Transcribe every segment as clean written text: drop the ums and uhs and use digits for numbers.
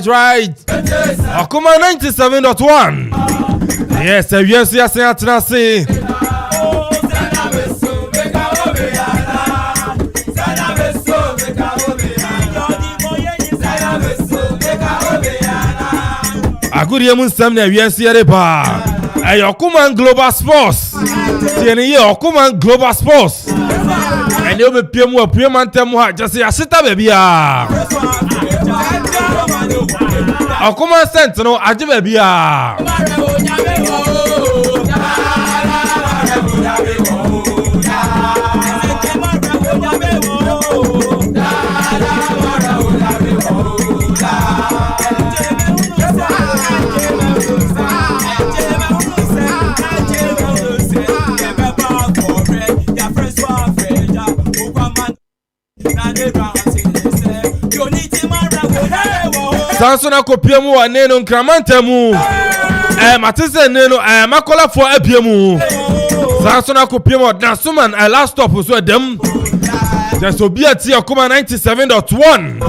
Right. Akuma 97.1. Yes, yes, Atenase. Agudi emun semne yes yerepa. Hey, Akuma Global Sports. Tieni ye Akuma Global Sports. And you be piemu temu ha just say asita baby ya. Akuma Sentinel ajibe bia. Sansona kopiemu wa neno nkramantemu. Matise neno makola fo ebiemu. Sansona kopiemu Dansuman last stop so dem. Just obiati Akuma 97.1.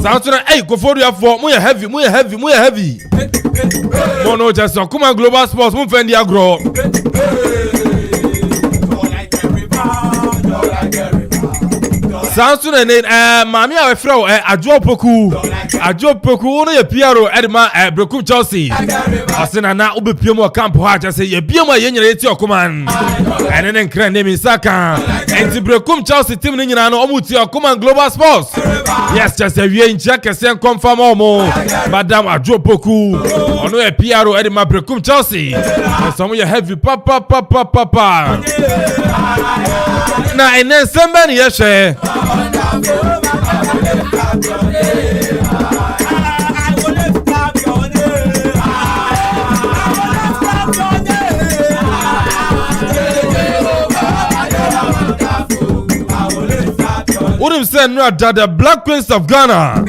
Sansona go for you for mu heavy. Mono just Akuma Global Sports mu fendi agro. Sansuna ne mami a wefro Ajopoku no ye Piero Edma Brekum Chelsea asena na obepiemu camp ha just say ye biemu ye nyere ti Akuman ene nkran ne mi saka enti Brekum Chelsea team ne nyina no omuti Akuman Global Sports yes just a wie ncha kese confirm omo Madam Ajopoku ono ye Piero Edma Brekum Chelsea some ye heavy papa na ene sembe ni ye she Unim say no that the Black Queens of Ghana.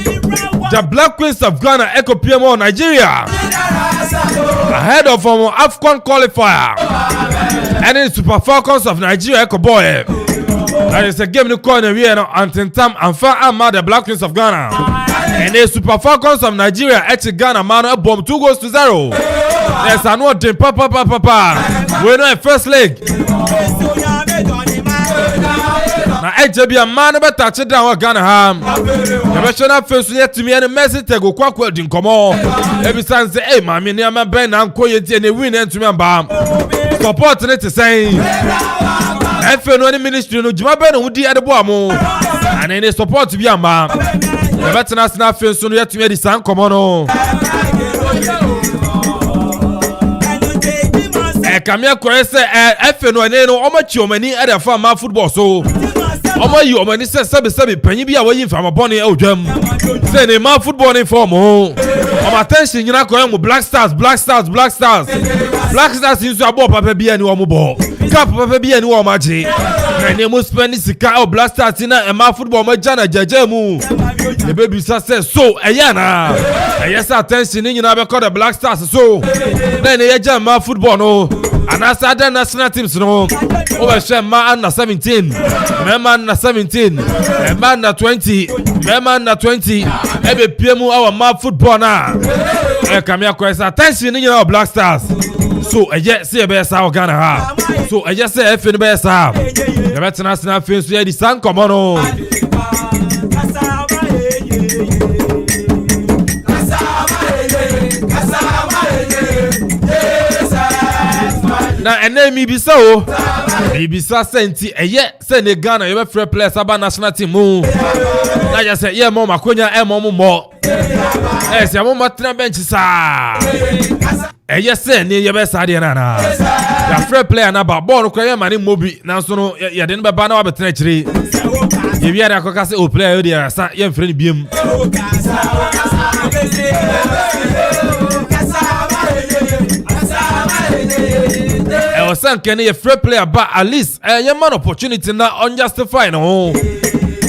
The Black Queens of Ghana echo PMO Nigeria. Ahead of AFCON qualifier. And in Super Falcons of Nigeria echo boy. That is a game in the corner here until time and far out the Black Queens of Ghana. And the Super Falcons of Nigeria at Ghana man a bomb 2-0. There's another papa. We know first leg. Na ejebi a man be touch down Ghana ham. The national first yet to me and message go kwakwa din komo. Every time say hey mami ni am ben na nko yeti and win and to me am. Support it say. Efe no any ministry no juma ben no di adebo amo. And any support bi am. The national first no yet to me di san komo no. Kamia kore say efe no ene no omachi omani e da fa ma football so. Omo yi omani say sabe panyi bi a wayi fama boni e odwam. Say ne ma football in form o. Om attention nyina ko em Black Stars inso abo papa bi ani omo bo. Cap papa bi ani o maji. Na ne mo spend sika o Black Stars na e ma football ma jana jaja mu. The baby say so eyana. Yes attention nyina be call the Black Stars so. Na ne ya ma football no. And as other national teams no, over man under 17, man under 17, man under 20, man under 20. Every PMU our map football now. Come here, question. Attention, you know Black Stars. So I just say best how Ghana have. So I just say F in the best half. The better national face we the sun come on. Na enemy bi so e bi sa senti eye se ne Ghana you be free players aba national team mu na ya say ye mo makonya e mo se mo matna bench sa eye se ne ye be sa de na ya free player na ba ball ko ye mani mobi na so no ye de ne be ba na wa betena kire ye wi ara akoka se o player yo de sa ye mfre ne biem Sanke a free player but at least a man opportunity na unjustified no.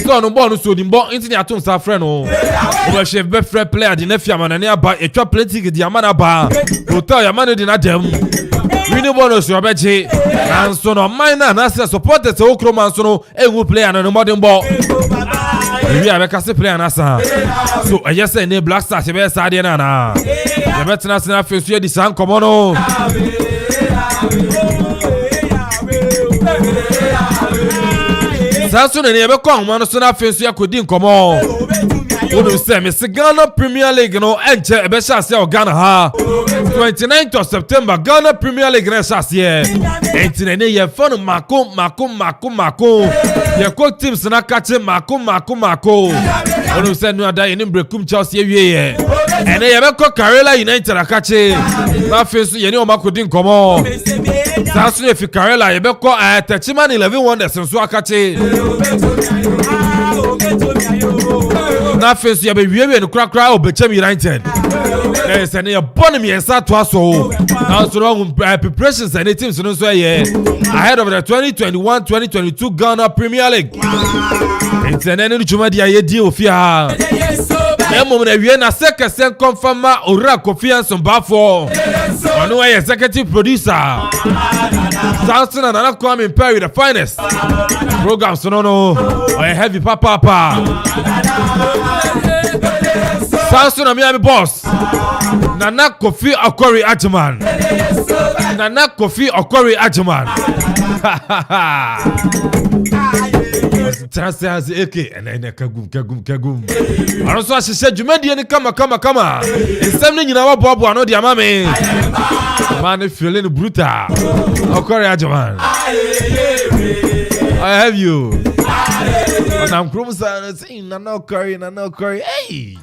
So no ball no so the ball into the sa friend no. Over chef be free player the nephew man na ba e twa plenty the man ba. Hotel ya man dey na dem. We no bonus so be je. And so no mine na support the okro man so no e player no modern ball. We are a player na sa. So I just say ne Black Stars be sa dey na. The better national face the san come on. Sasu ne be kwa man so na face ya kodi nkomo. Wonu say me Ghana Premier League no enche e be chance o Ghana ha. 29th of September Ghana Premier League na chance ye. Entine ne ye fun mako. Ye ko teams na kache mako. Wonu say no ada in Brekum Chelsea ye. Ene ye be ko Karela United akache. Na face ye ni o makodi nkomo. Sasu ne fi Karela ye be ko Techiman 11 Wonders so akache. Na face ya be wiwe no krakra Obechem United. Say ne born me ensa to aso. Now so long preparations and teams no so ye ahead of the 2021-2022 Ghana Premier League. It's an enemy chuma dia ye di ofia. Emo na wie na second confirm ora confiance on Bafo. Ono executive producer. Samson and Nana Kwame Perry the finest. Program so no heavy papa. Samson and Miami boss. Nana Kofi Okori Ajiman. Transfers AK and then kagum. I also said you made any kama. It's something you know Bob no dia mame. Man feeling brutal. Okori Ajiman. I have you. And I'm Krumsa saying Nana Okori. Hey.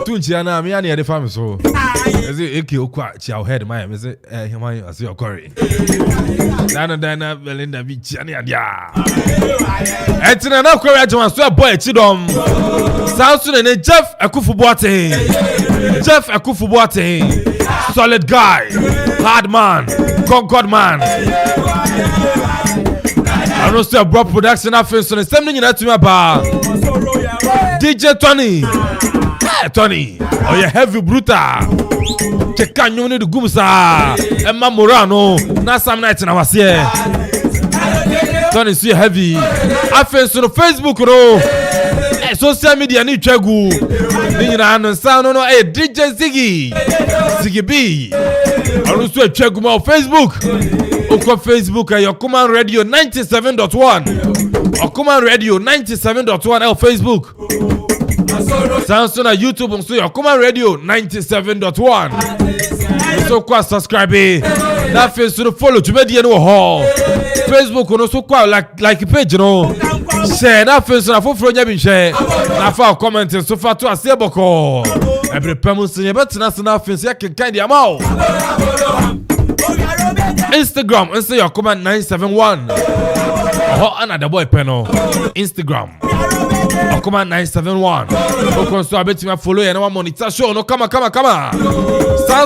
Tunchiana me ani the family so. Is it AK okwa chia head my is it him I see Okori. Dana Belinda Beach ani adia. Etina na Okori Ajiman so boy chidom. Samson and Jeff Akufu Boateng. Solid guy, hard man, concord man. I know still brought production after so the same thing to me about DJ Tony. Tony, oh yeah, heavy brutal. Check on you need the gumsa. Emma Morano, na some night na was here. Tony see heavy. After so the Facebook no. Social media ni chegu. Ni na announce no hey DJ Ziggy B. Also chegu ma Facebook. Oko Facebook your Command Radio 97.1. Command Radio 97.1 on Facebook. Samsung na YouTube on your Command Radio 97.1. So kwa subscribe. That Facebook follow to media no ho. Facebook no so kwa like page no. Share that Facebook na for nya bin share. Na fa comment so fa to aseboko. Every person you bet na Facebook ya kan dia ma. Instagram say your Command 971. Oh, another boy panel. Instagram. Command 971. Okay, so I bet you follow you. No monitor show. No, come on. Start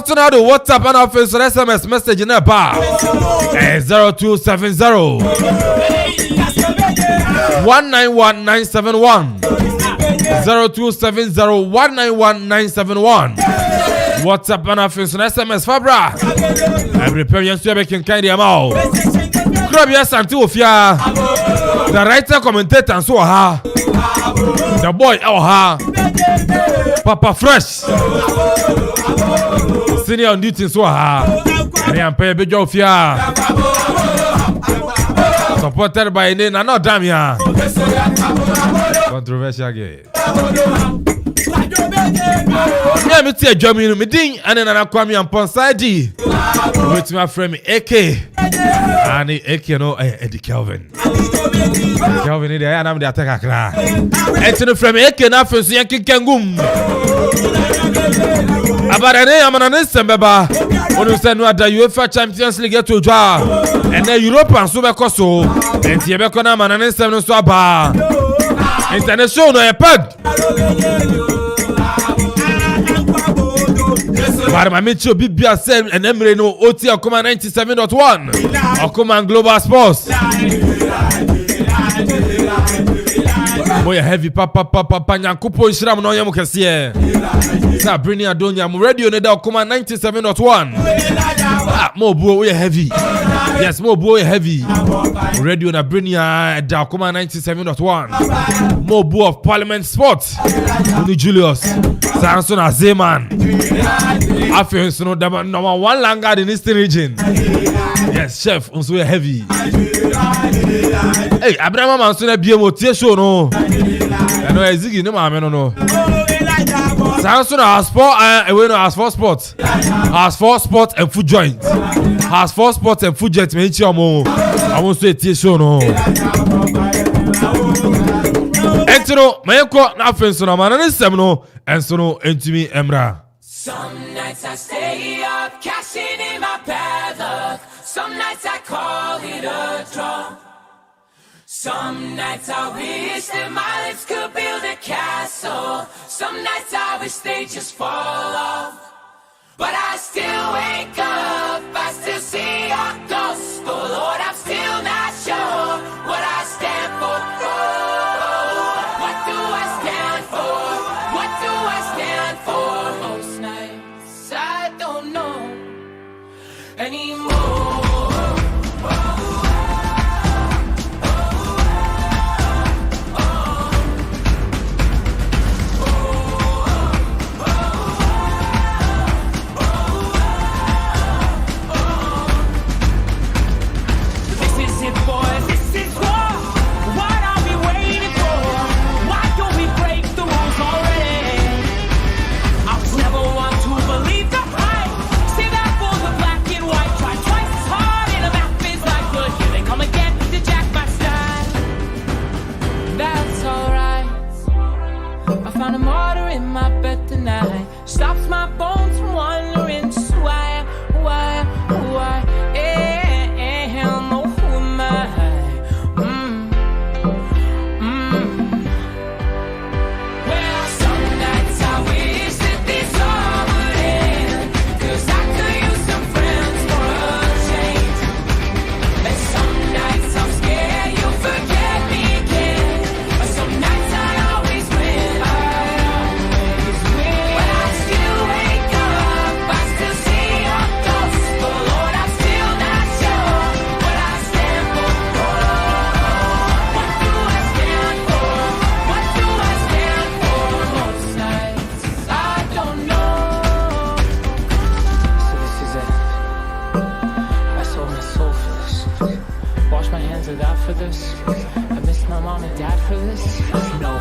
to now the WhatsApp and office SMS message in the bar. 0270 191971. 0270 191971. WhatsApp and office SMS Fabra. Every parent you can kind of out. Grab your Santi Ofia. The writer commentator and so ha. The boy ha. Papa Fresh. Senior on duty so ha. I am pay big Ofia. Supported by Nina no damn ya. Controversial game. Yeah, me see a job in me ding and then I come and pon side with my friend AK and AK no Eddie Kelvin in there and I'm the attacker kra and from AK na first yankin kengum abare am na nsembeba onu se no ada UEFA Champions League to dwa and the European so be koso and ye be kona man na nsem no so aba international no e pad Barma Mitchell Bibia said and Emre no OT Okuma 97.1 Okuma Global Sports. Boy heavy papa nyankupo Ishram no yam kese. Sabrina Adonia mu radio ne da Okuma 97.1. Mo buo we heavy. Yes, mo buo heavy. Radio na Brinia da Okuma 97.1. Mo buo of Parliament Sports. Uni Julius. Samson Azeman. After so no number one Langard in Eastern region. Yes, chef, also heavy. Hey, Abraham Manson be a show no. I know Ziggy no man no. Samson has four sports. Has 4 sports and food joint. Has 4 sports and food joint me mo. I want to say show no. Entino, mayeko na fenso na manane semno enso no entimi emra. Some nights I stay up, cashing in my bad luck. Some nights I call it a draw. Some nights I wish that my lips could build a castle. Some nights I wish they just fall off. But I still wake up, I still see your gospel. Lord, I'm still not sure what I stand for. What do I stand for? What do I stand for? Most nights I don't know anymore. Twice this. I miss my mom and dad for this. No.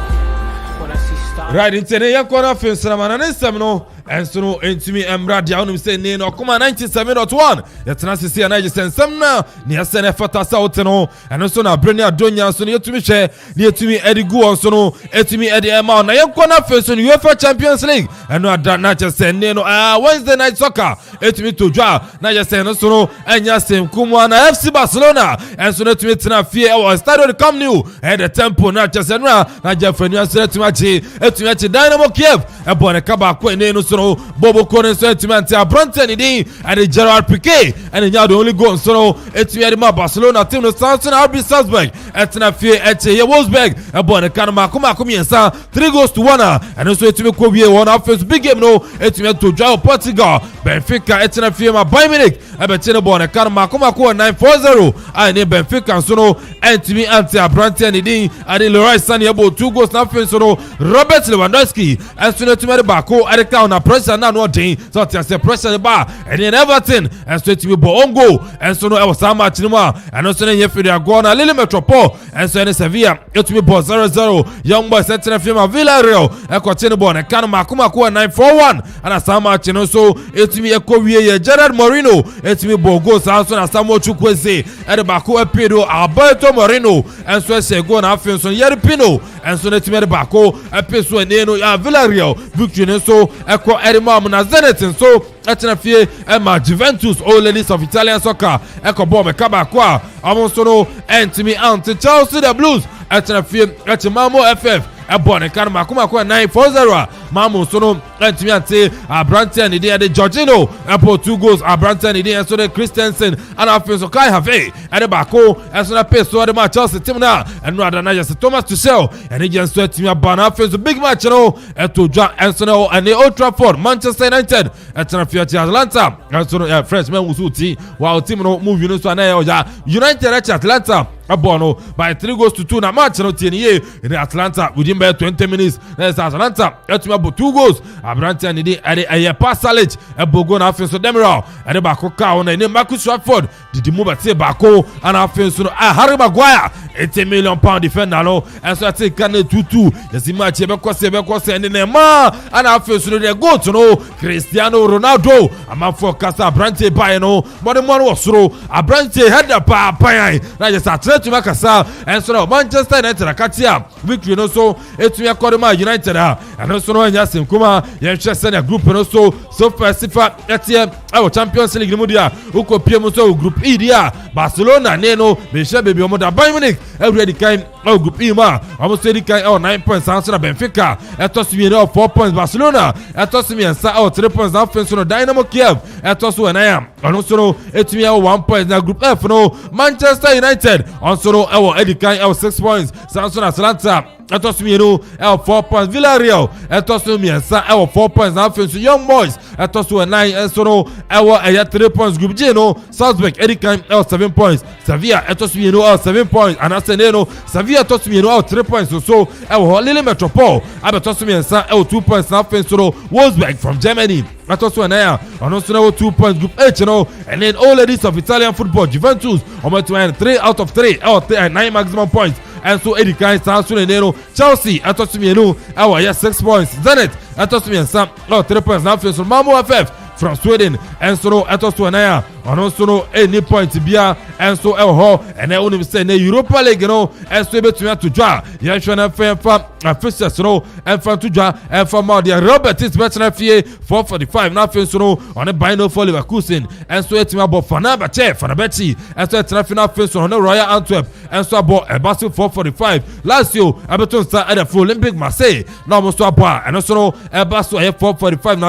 When I see stars. Right into the young corner film cinema and seminal. And so no intimi emra dia onum say ne no koma 97.1 yetena sisi na agisen sam na ne asene fata south no and so na brenia donya so ne yetumi hwe ne yetumi edigu on so no etumi edi ema na yenkona face no UEFA Champions League and no ada na chese ne no Wednesday night soccer etumi tojwa na agisen no so no enya sem kumwa na FC Barcelona and so no etumi tena fie e Stadio del Camp Nou and the tempo na chese no na jafanu asere etumi achi Dynamo Kiev e bo ne kaba ko ne no so Bobo Kone so etimi Abranten idi and Gerard Piqué and nya the only goal so etimi edi ma Barcelona team no Samson RB Salzburg etna fie eche Wolfsburg e bo ne kan makoma komiensa 3-1 and so etimi ko wie one first big game no etimi to draw Portugal Benfica etna fie ma Bayern Munich e be tene bo ne kan makoma ko 9-4-0 and Benfica so no etimi Abranten idi and Leroy Sané ebo 2 goals na fie so no Robert Lewandowski and so etimi ba ko erika na pressure na no dey so tia say pressure ba and in Everton and so etimi bo ongo and so no e was some match no and so ne yefi dia go na Lille Metropole and so in Sevilla etimi bo 0-0 Young Boys etna fie ma Villarreal e ko tene bo ne kan makoma ko 9-4-1 and some match no so etimi e ko wie ye Gerard Moreno etimi bo go so na Samuel Chukwueze e de ba ko e Pedro Alberto Moreno and so say go na afin so Yerry Pino and so etimi de ba ko e peso ene no ya Villarreal victory no so e ko Edimam na Zenit so etna fie e ma Juventus all ladies of Italian soccer e ko bo me kaba kwa amonso no entimi anti Chelsea the Blues etna fie etimamo FF e bo ne kan makoma kwa 9-4-0 mamu so no entimi anti Abranten idi de Jorginho e po 2 goals Abranten idi so de Christensen and afin so Kai Havertz e de ba ko e so na peso de ma Chelsea team na and no adana just Thomas Tuchel and again so etimi abana afin so big match no e to John Arsenal and Old Trafford Manchester United etna fie Atlanta and so no Frenchman wusuti wa team no move no so na United at Atlanta abono by 3-2 na match no tieniye in Atlanta within by 20 minutes there's Atlanta etumi abo 2 goals Abranten idi ade pass challenge ebogo na afin so Demiral ade ba ko ka ona ni Marcus Rashford didi mu ba te ba ko ana afin so Harry Maguire £80 million defender no and so ate kan 2-2 yesi match be ko se ne ma ana afin so de goal to no Cristiano Ronaldo ama focus Abranten by no but the man was through Abranten head up pa na just to Makasa and so Manchester United akatia victory no so etumi akodema United and so no anya simkuma yenhwese na group no so far sifa etie our Champions League mu dia ukopiem so group E dia Barcelona ne no be share baby omo da Bayern Munich every kind group E ma omo so kind 9 points and so na Benfica etosi no 4 points Barcelona etosi mi ensa 3 points na offense no Dynamo Kiev etosi na ya ono so no etumi 1 point na group F no Manchester United Ansoro ewo edikan ewo 6 points Samson Atlanta etosumieru ewo 4 points Villarreal etosumiensa ewo 4 points na afensu Young Boys etosu 9 Ansoro ewo 3 points group G no Salzburg edikan ewo 7 points Sevilla etosumieru ewo 7 points Anaseneno Sevilla etosumieru ewo 3 points so ewo Lille Metropole abetosumiensa ewo 2 points na afensu Wolfsburg from Germany atosu na onosuno 2 points group H no and then all ladies of Italian football Juventus almost 3 out of 3 9 maximum points and so edikan Samson Nero Chelsea atosumienu awa 6 points Zenit atosumiensa 3 points na face Malmo FF from Sweden and so atosu na onosuno any point bia and so ho and then unim say na Europa League no and so betumi to draw yenhwe fa fixtures no and fa to draw and for more the Robert is better fie 445 na face no on a bino for Leverkusen and so etimi abo Fenerbahce and so etimi final face on Royal Antwerp and so abo Basel 445 Lazio abeton start at the Olympic Marseille na almost abo and so no Basel 445 na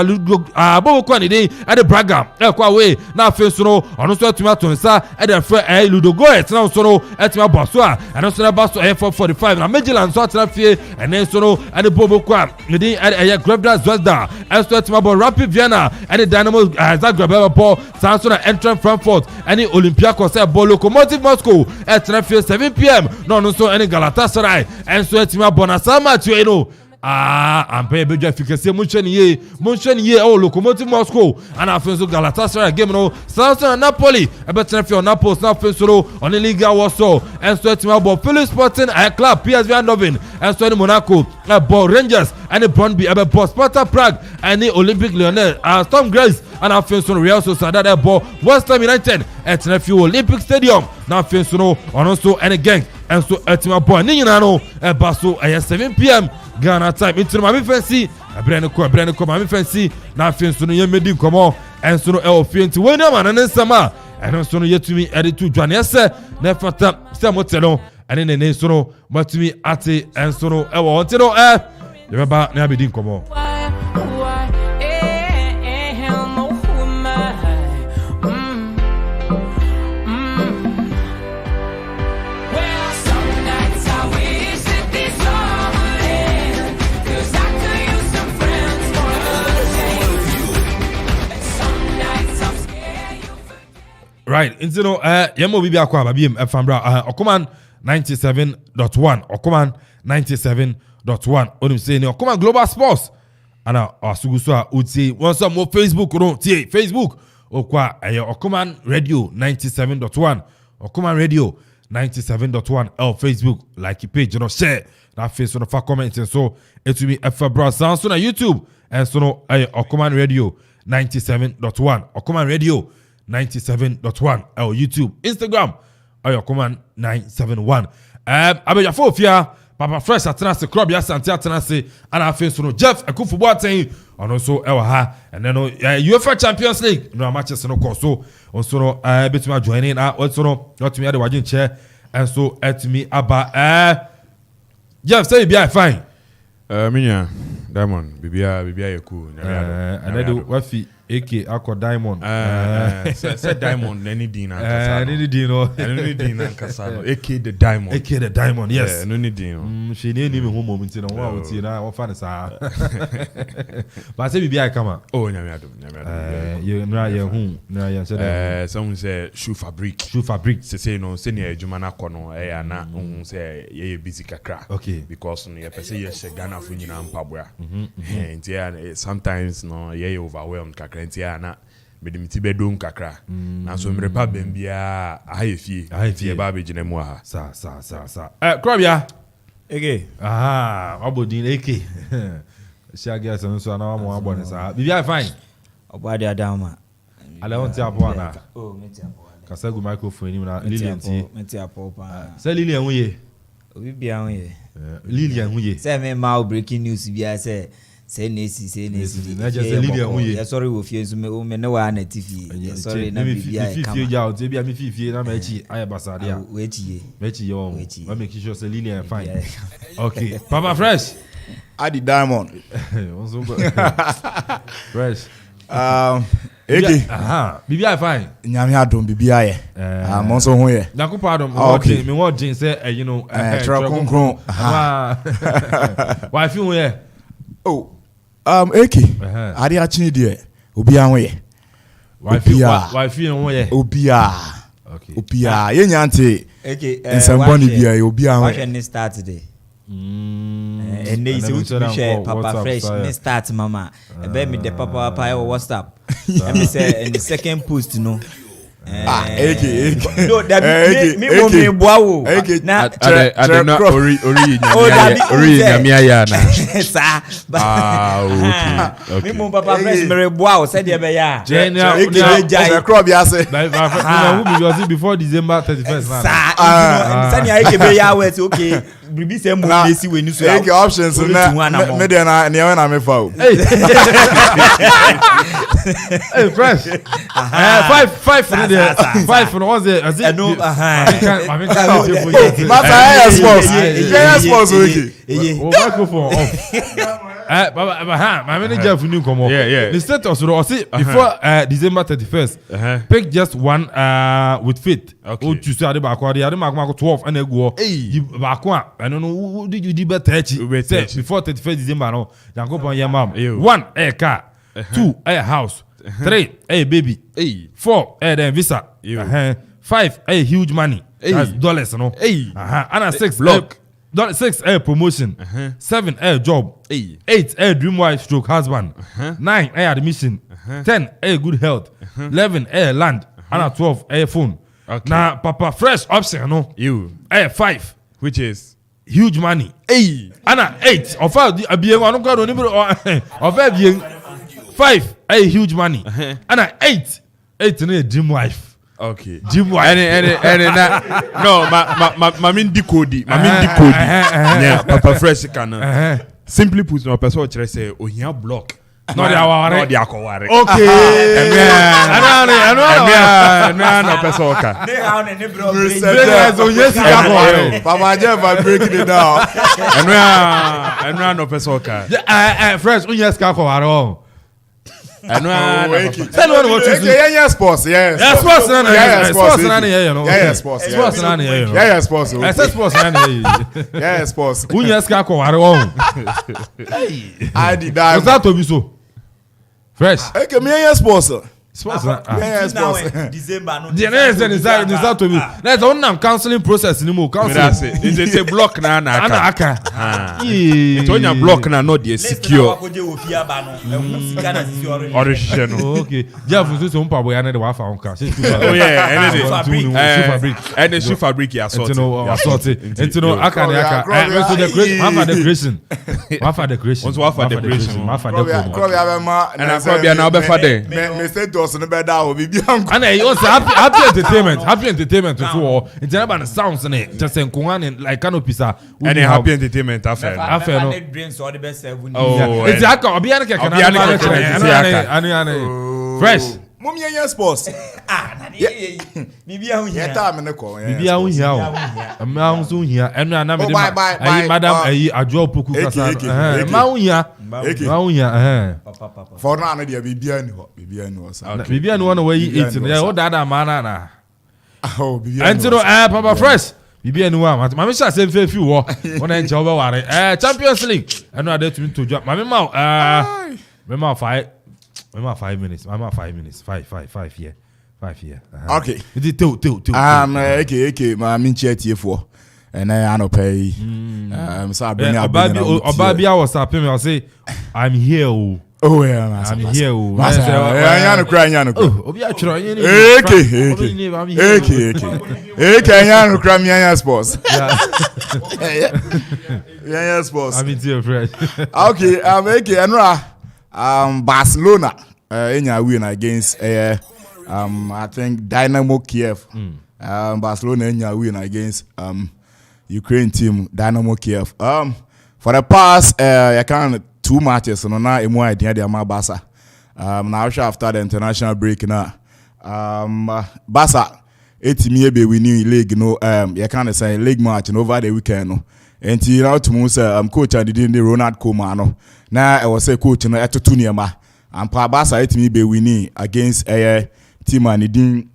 abo ko ni dey at the Braga kwa way na face no ono so etimi atonsa at the Ludogorets na so no etimi abo so and so na Basel 445 na Midtjylland so atena fie and then so no at the Bobo kwa ni dey at Grevda Zvezda and so etimi abo Rapid Vienna and the Dynamo Zagreb abo Samson Eintracht Frankfurt and the Olympiacos abo Lokomotiv Moscow at 7 p.m. no so any Galatasaray and so etimi abo na sama tu ampa beja fikase muncheni ye oh Lokomotiv Moscow and afenso Galatasaray game no Southampton Napoli ebetrefio Napoli na afenso on the Liga Warsaw and so team about Philips Sporting club PSV Eindhoven and so Monaco about Rangers and Brøndby about Sparta Prague and the Olympic Lyonnais Storm Graz and afenso Real Sociedad about West Ham United at Trefio Olympic Stadium na afenso no also and gang and so team about ni nyina no baso 7 p.m. Ghana time into my fancy brand ko my fancy na afenso no yemedi nkomo enso no e ofienti woni ama na nsama enso no yetumi editu dwane ese na fata se motelo ene ne enso no matumi ate enso no e wo ontino yebaba na abedi nkomo. Right, into no yemo bibi akwa babiem efambra Okoman 97.1 Okoman 97.1 onim say ni Okoman Global Sports ana asuguso a uti won some more Facebook no tie Facebook okwa Okoman Radio 97.1 Okoman Radio 97.1 Facebook like page no share na face no fa comment so etumi efabra sound so na YouTube and so no Okoman Radio 97.1 Okoman Radio 97.1 YouTube Instagram Okoman 971 abeja fofia Papa Fresh atenase Krobia Sante atenase ana afenso no Jeff Akufo Boateng ono so ha and then UEFA Champions League no matches no course so no betuma joining also no not me the wagin chair and so at me aba Jeff say be fine minya Diamond bibia yeku and do wafi AK Aqua Diamond said Diamond any dina any dino kasano AK the Diamond yes no need dino she need me home moment no wa uti na wa fa sa but say bibia kama oh nyamiado you na ye hu na ye say someone say shoe fabric say no say near adwuma na kɔ no na say ye busy kakra okay because no ye pese ye she Ghana fu nyina mpaboa and sometimes no ye overwhelmed kakra ntia na medimiti bedom kakra na so mrepa bembia ahefie ba begina mu aha sa Krobia ege abodin AK Shaggy so na mo abone sa bibia fine obade adama ale on ti apo na meti apo kasagu microphone ni na Lilian ti meti apo pa say Lilian huye obi bia huye Lilian huye say me ma breaking news bia say nesi na just Lilian huye sorry wo fie so me ne wa na TV sorry na bibia e kama ja o te bia me fifie na ma echi aye basade a we echi yo we make sure say Lilian fine okay Papa Fresh Adi Diamond Fresh Eke bibia fine nyame adom bibia ye mo so ho ye nakupa adom okay me wo gin say you know kronkron why feel here oh Eke adi a chini de obia ho ye why feel ho ye obia okay obia ye nyante Eke ensemboni bia ye obia ho why can start today and they say we share Papa Fresh me start mama ebe me the papa WhatsApp and me say in the second post no Eke no that me mo me boawo na I not ori nyamia ya na sa okay me mo Papa Fresh me boawo said e be ya Eke Krobia say before December 31st na sa ni Eke be ya we say okay bribi say mo nesi we ni so Eke options na me dey na ne we na me fa o hey Fresh 5 for the 5 for was it as it no I mean sports Eke microphone off Baba my manager for new come up the status so before December 31st pick just one with faith o tu say ade ba kwa ade ma 12 and ego ba kwa I don't know who did you do better before 31st December no Yankopon yamam 1 car 2 house 3 baby 4 then visa 5 huge money that's dollars no and 6 block 6 promotion. 7 job. 8 dream wife stroke husband. 9 admission. 10 good health. 11 land. And 12 phone. Okay. Now Papa Fresh option no. You. 5 Which is huge money. hey. Ana 8 of being one of 5 huge money. Ana 8 no dream wife. Okay. Dream wife. No, mamin decode. Yeah, Papa Fresh can. Simply put, no person will say, "Oh, here block." No, they are no, they are koware. Okay. No, person can. Papa Jeff, I'm breaking it down. No, person can. Fresh, yes, kako aro. Tell me what you do. Yeah, sports, yes. Yeah, sports, yeah, sports, sports, yeah, sports. Yes, kako aro. I did that. Was that to be so? Fresh. Okay, me yeah, sports. Sports. Yeah, sports. December no. The next is that to me. Let's on counseling process anymore. Counseling. It's a block na aka. It's on your block na not the secure. Okay. Jeff was so umpa boy na the wafa onka. Oh yeah, and the shoe fabric ya sort. Enti no aka na aka. So the creation, half decoration. Half decoration. Half decoration. Half decoration. And I probably na be for there. Me say to us no be that obi bi am. And I also happy entertainment for it's about the sounds in it just in Kuan like canopy sa and happy entertainment affair no drinks or the best oh it's aka obi an keke na fresh mum yen sports bibia hu yeah time ne ko bibia hu hia o ma hu so hia enu ana me de madam ayi ajo opoku kasa ma hu hia for na na de bibia ni ho sa bibia ni wona we 8 na o dada ma na oh bibia enti no Papa Fresh bibia ni wa ma me sha se fe fi wo wona nche wo be ware Champions League enu ade tumi tojo ma me ma 5 minutes. I'm 5 minutes. 5 here. 5 here. Okay. It is two. Okay. My min chat for. And I no pay. So I bring up. Obabi was happy. I say, I'm here. Oh yeah, I'm here. I no cry, no. Oh, Obi a try. Okay, I no cry. Me sports. Yeah, sports. I'm into your friend. Okay, okay, Enra. Barcelona win against I think Dynamo Kiev. Barcelona win against Ukraine team Dynamo Kiev. For the past 2 matches so now emu idea dey ma Barca. Now after the international break now Barca etimi be winning league no you can say league match over the weekend no. And you know to say coach and the Ronald Koeman no. Now I was say coach no etoto niema. And Barca etimi be winning against a team and didn't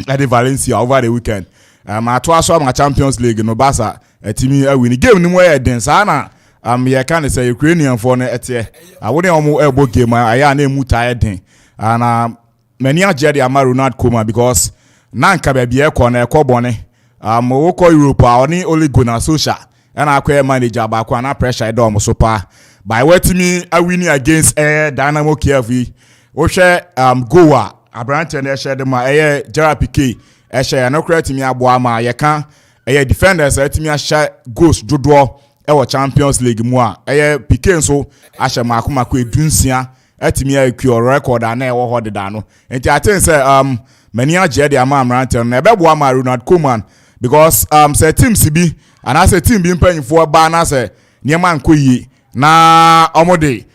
at Valencia over the weekend. I twice saw my Champions League no Barca etimi win game no more den sana you can say Ukrainian for na etie. I wouldn't almost elbow game I na emu tired den. And many a Jerry ama Ronald Koeman because nanka be e ko na e ko bone. We call Europe oni only Gunnar Solskjaer. And I quite manager back when pressure I don't so far. By what me I winning against Dynamo Kiev. We share Goa. Abrante share them Gerard Piqué. Share no credit me aboama. You can defenders me share goals dodo Champions League moi. Piqué so asha makuma kwe dunsia. Me a record and I hold the dano. And I think say many a Jedi Abrante never boama Ronald Koeman because say team CB. And as a team being paying for banner say niema nkoyi na omode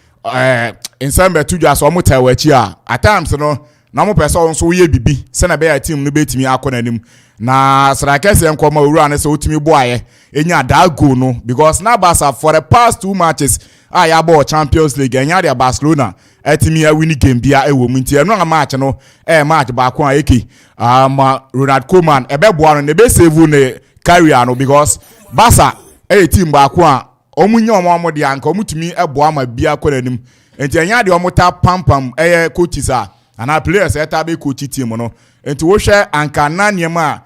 in some betu just omote wachi at times no na mo person so ye bibi se na be a team no betimi akona nim na srakese nkoma owura na se otimi boaye enya da go no because na Barca for the past 2 matches ya ball Champions League enya dia Barcelona etimi a win game bia ewo mu nti eno match no match ba ko eki Ronald Koeman ebeboa no ne be save ne carrier no because Barca team ba ko a omunye omomode anka omutumi eboa ma bia ko nanim enti enya de omota pampam coaches ana players be coach team no enti wo hwe anka na niema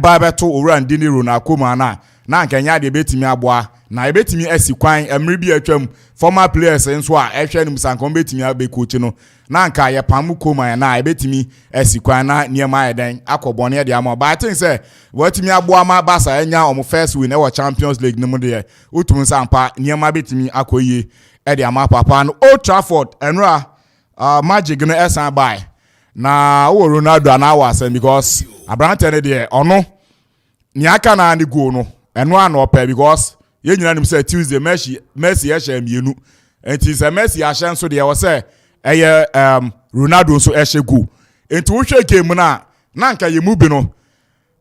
ba beto owura ndini Ronald Koeman na anka nya de betimi aboa na ebetimi asikwan emre bi atwam former players nso a ehwe nim sanka betimi abe coach no na anka ye pamu koma na ebetimi asikwan na niema eden akobone de ama but I think say watimi aboa ma Barca enya omo first win e wo Champions League no mu de otum sampa niema betimi akoye e de ama papa no Old Trafford enra Magic no esan by na wo Ronaldo na awase because Abrante ne de ono ni aka na ni go no eno an opa because ye nyina nim say Tuesday Messi ya sha mienu enti say Messi ya sha nso de wo say eye Ronaldo nso ehye go enti wo hwe game na nka ye mu bi no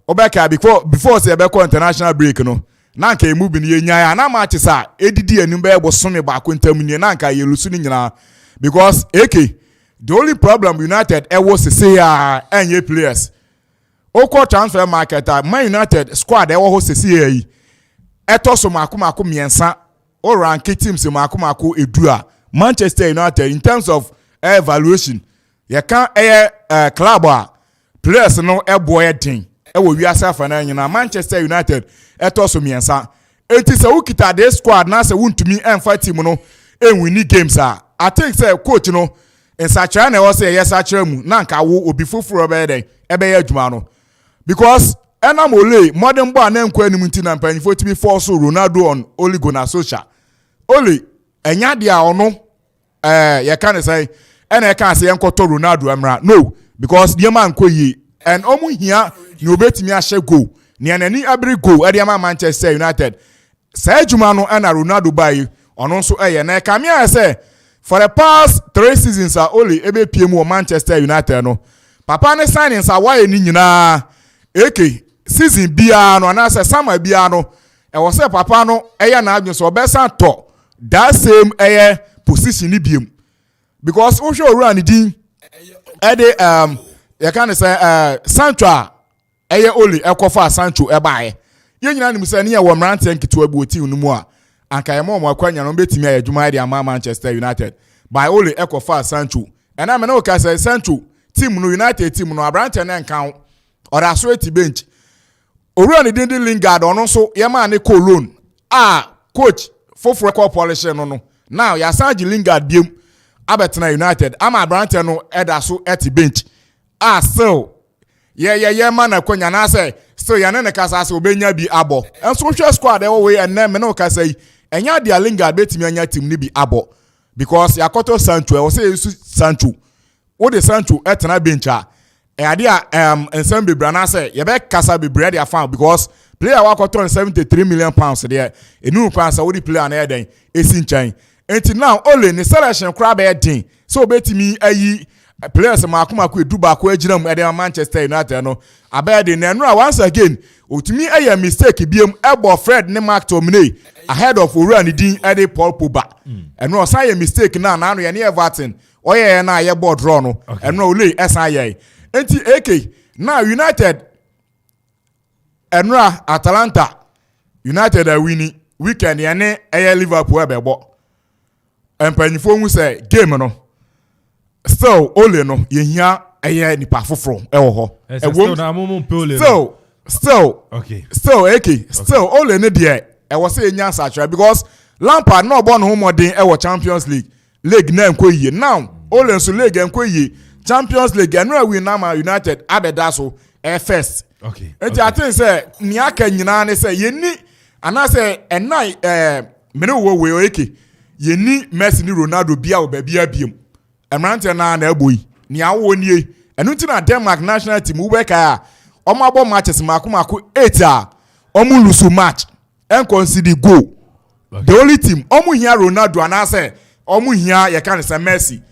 obeka before say be international break no nka ye mu bi no ye nya ya na match sa edidi anim be bosome ba ko ntam ni nka ye lusu ni nyina because the only problem United was say any players oko transfer market Man United squad was say eto so makomako miensa o rank teams makomako edua Manchester United in terms of evaluation you can club players no boy thing e wo wiasa fa na nyina Manchester United eto so miensa enti se ukita de squad na se wuntumi emfa team no enwini games I think say coach no in such an was say yes mu na nka wo obi foforo be dey ebe ya adwuma no because enamole modern boy na nkwa anim nti na mpanifo tibi force Ronaldo on Ole Gunnar Solskjaer Ole enya dia ono ye kan say ena ye kan say enkoto Ronaldo amra no because the man koyi and omu hia ni obetimi ahye goal ni anani abri goal e dey Manchester United say adwuma no na Ronaldo bai ono nso na kamia say for the past 3 seasons only ebe PM or Manchester United no papa ne signings why ni nyina season bia no na say summer bia no e was say papa no na adwun so obesa to that same position ni biem because o show run din you can say Sancho only ekofa Sancho baaye ye nyina nim say ne ye wo mrante nketo abu oti unu mu a anka yemo mo akwanya no betimi ayadwuma de ama Manchester United by only ekofa Sancho and I know ka say Sancho team no United team no Abrante na nkan or asweti bench oru ani din Lingard ono so ye ma ne call loan coach for record polish no now ya Sanji Lingard biem abetena United ama Abrante no eda so at bench still yeah man akwanya na say still ya ne kasa say obenya bi abo enso hwe squad e wo we and me no ka say enya dia Lingard betimi anya team ni bi abo because yakoto Sancho e wo say Sancho wo de Sancho etena bench ade ensem bebra na say ye be kasa bebra dia fan because player wakoto 73 million pounds there enu pounds wo di player na eden esi nchan enti now only ni selection kra be den so betimi ayi players makomako eduba ko agina mu eden Manchester United no abede na enu once again otumi aye mistake biem ebo Fred ne Mark Tomine ahead of Oruan din ede Paul Pogba enu o say mistake na no ye ne Everton oye na ye board draw no enu ole esan ye enti now United enu Atalanta United are winning weekend ye ne Liverpool ebebo empanifo hu say game no still ole no ye hia nipa foforo ewo ho still na mumu pole still ole ne de e wo say nya satra because Lampard no born ho modern ewo Champions League na enkoyie now ole so league enkoyie Champions League enu win na United abeda so first enti I think say ni aka nyina ne say ye ni ana say enai mene wo we ye ni Messi ni Ronaldo bia wo ba bia biem emrante na eboyi ni awo nie enu ti na Denmark national team wo be ka omo abo matches makomako 8 omo lose match and concede goal the only team omo hia Ronaldo ana say omo hia ye kan say Messi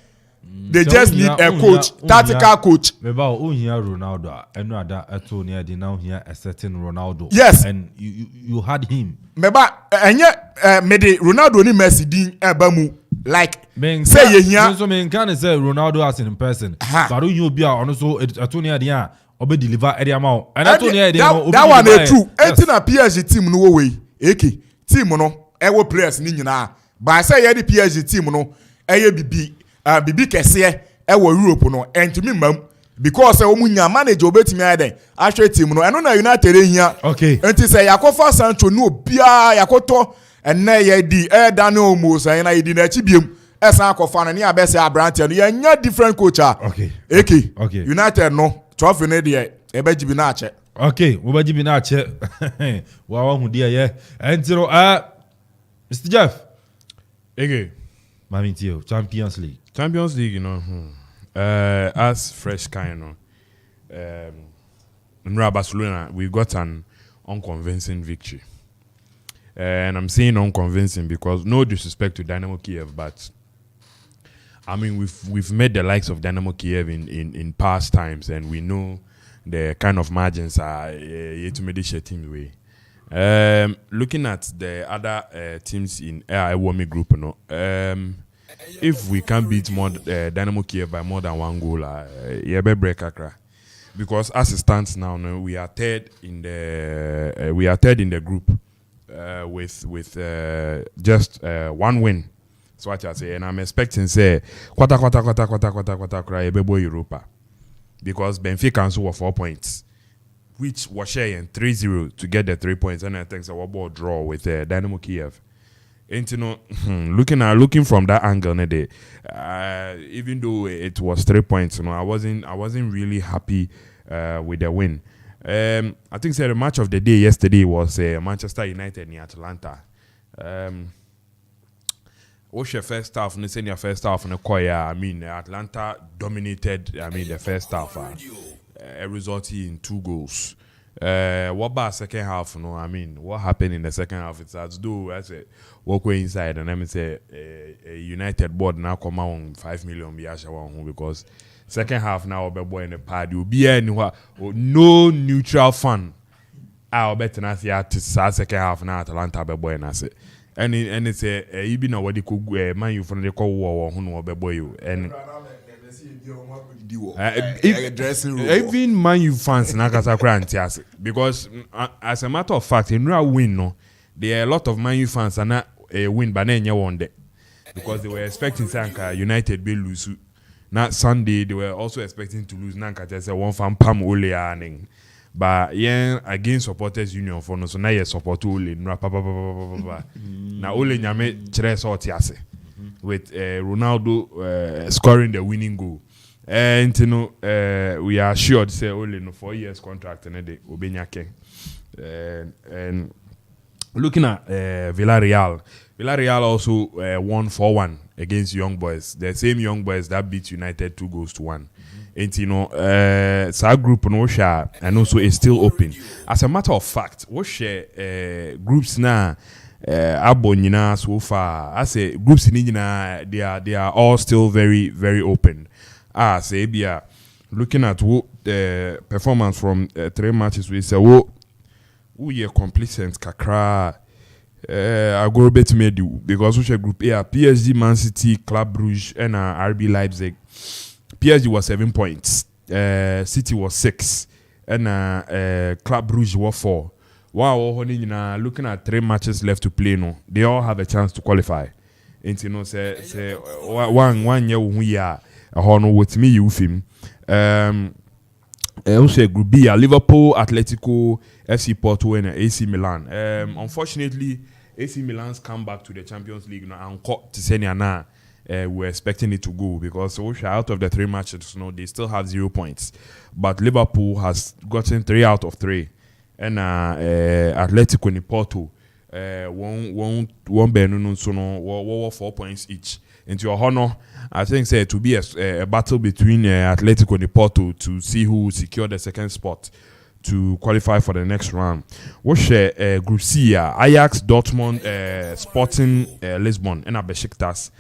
they just need a coach tactical coach me ba o hia Ronaldo enu ada eto ne ade now hia a certain Ronaldo yes and you had him me ba enye me de Ronaldo ni Messi din eba mu like say ye hia so me can say Ronaldo as in person but you be on so eto ne ade a obe deliver area ma and eto ne ade that one is true enti na PSG team no we team no e wo players ni nyina ba say ye the PSG team no eye bibi kese e wo Europe no entimi mam because omunya manager obetimi aden ahwe team no eno na United ehia okay enti say yakofa Sancho no bia yakoto enne ye di Daniel Musa na yedi na chi biem esan akofa no ne abese Abrante no yenya different coach okay okay United no trophy ne de ebejibi na ache okay obejibi na ache wa hu dia ye enti no Mr. Jeff Mami Tio, Champions League, you know. As fresh kind, in Barcelona, we got an unconvincing victory. And I'm saying unconvincing because no disrespect to Dynamo Kiev, but I mean we've met the likes of Dynamo Kiev in past times, and we know the kind of margins are yet to make the team way. Looking at the other teams in Iwomi group, if we can beat more Dynamo Kiev by more than one goal, be break Accra. Because as it stands now, we are third in the group with just one win. So what I say, and I'm expecting say quarter Europa, because Benfica also were 4 points. Which was sharing 3-0 to get the 3 points, and I think so a draw with Dynamo Kiev. And you know, looking from that angle, even though it was 3 points, I wasn't really happy with the win. I think the match of the day yesterday was Manchester United near Atlanta. What's your first half? Your first half in the Koya. I mean, Atlanta dominated. The first half. Resulting in 2 goals. What about second half? What happened in the second half? It's as though I said, walk away inside, and I say a United board now come out 5 million because second half now be boy in the pad. You'll be anywhere. No neutral fan. I'll bet na see at second half now Atlanta be boy na say. And it's you be know what they could man you from the call war who know be boy you and. Even Man U fans because as a matter of fact, in real win, there are a lot of Man U fans and not a win, but then you won that because they were expecting Sanka United be lose. Not Sunday, they were also expecting to lose. Nanka just a one fan Pam Ole earning, but yeah, against supporters union for no so now you support Ole. Now Ole nyame chere so tiase with Ronaldo scoring the winning goal. And we are sure to say only no 4 years contract and they Obenyake. And looking at Villarreal also won 4-1 against Young Boys. The same Young Boys that beat United 2-1. And our group no share and also is still open. As a matter of fact, what share groups now Abonyina so far. I say groups in India they are all still very, very open. Say Bia looking at the performance from 3 matches we say ye complacent kakra I go bet me do because we group A PSG, Man City, Club Brugge and RB Leipzig. PSG was 7 points, City was 6 and Club Brugge was 4. Wow, looking at 3 matches left to play they all have a chance to qualify. And say one year we are with me you film also group B Liverpool, Atletico, FC Porto and AC Milan. Unfortunately AC Milan's come back to the Champions League and caught Tisenia we're expecting it to go because out of the 3 matches they still have 0 points, but Liverpool has gotten 3 out of 3 and Atletico and Porto one Benunu so 4 points each. Into your honor, I think say to be a battle between Atletico and Porto to see who will secure the second spot to qualify for the next round. What's Group C? Ajax, Dortmund, Sporting Lisbon, and Besiktas.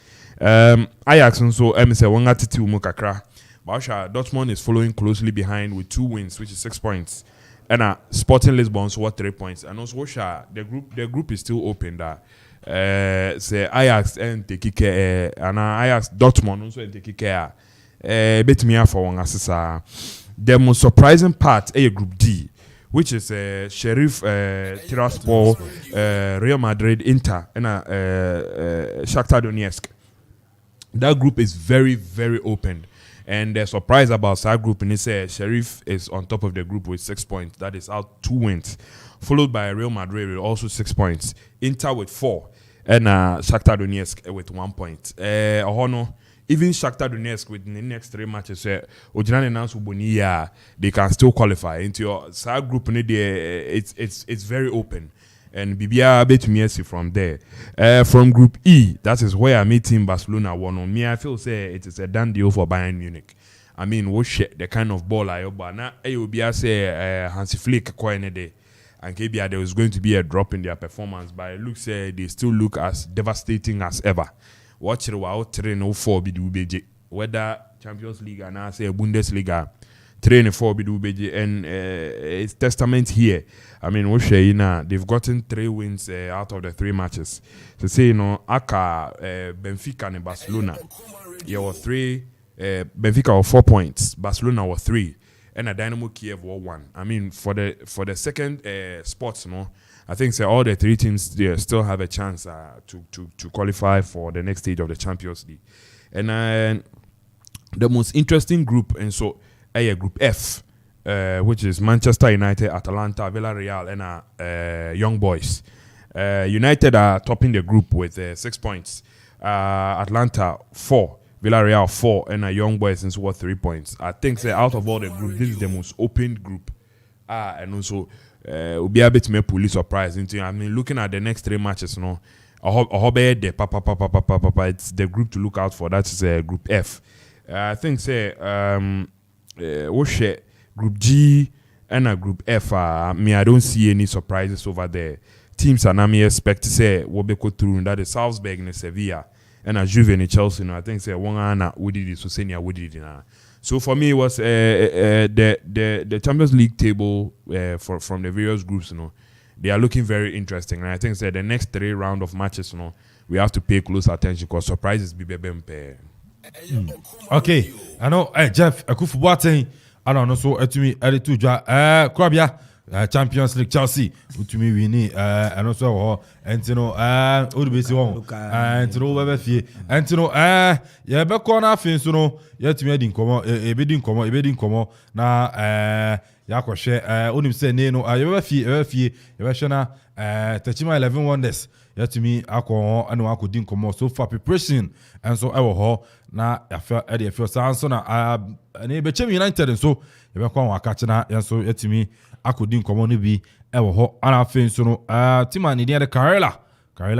Ajax also say one attitude mukakra. But Dortmund is following closely behind with 2 wins, which is 6 points. And Sporting Lisbon so 3 points. And also the group is still open there. Say Ajax and take care and Ajax Dortmund also take care bet me for one assessor. The most surprising part Group D, which is Sheriff Tiraspol, Real Madrid, Inter and Shakhtar Donetsk. That group is very, very open. And the surprise about that group is Sheriff is on top of the group with 6 points. That is out 2 wins, followed by Real Madrid with also 6 points, Inter with 4, and Shakhtar Donetsk with 1 point. Even Shakhtar Donetsk with the next 3 matches, they can still qualify into your that group. It's very open. And Bibia bet me from there. From Group E, that is where I meet Team Barcelona won on me. I feel say it is a done deal for Bayern Munich. I mean, what shit the kind of ball I but now you be say Hansi Flick coin day, and KBA there was going to be a drop in their performance, but it looks they still look as devastating as ever. Watch it while train 4 be UBJ, whether Champions League and I say Bundesliga. Training for BDUBJ and it's testament here. I mean, they've gotten 3 wins out of the 3 matches. To say, Aka, Benfica and Barcelona, were 3. Benfica were 4 points. Barcelona were 3, and Dynamo Kiev were 1. I mean, for the second spots, I think all the 3 teams they still have a chance to qualify for the next stage of the Champions League. And the most interesting group, and so. Group F, which is Manchester United, Atalanta, Villarreal, and Young Boys. United are topping the group with 6 points. Atlanta 4, Villarreal 4, and Young Boys is worth 3 points. I think out of all the groups, this is the most open group. And also, will be a bit more police surprise into. I mean, looking at the next 3 matches, it's the group to look out for. That is Group F. I think Group G and Group F. I don't see any surprises over there. Teams are now expect to say what they go through, and that is Salzburg and Sevilla and Juve and Chelsea. I think one and we did it. So senior we did it. So for me, it was the Champions League table from the various groups. They are looking very interesting, and I think the next 3 round of matches, we have to pay close attention because surprises be bebe. Okay, I know. Jeff, Akufu Boateng. I don't know. So to me, to Krabia, Champions League Chelsea. To me, we need. And also, and Udibisi won. And Webefi. And yeah, back corner things. Yet me didn't come. Didn't come. Na Yakoshe. Unim say no. Webefi. Yeshana. Techima 11 Wonders. Yet to me, I didn't come. So for preparation, and so I will na yafia Eddie yafia sanso na Bechem United and so you be kwa catch na so yetimi akodi nkomo no bi e wo ho ana afen so no team ani de Carella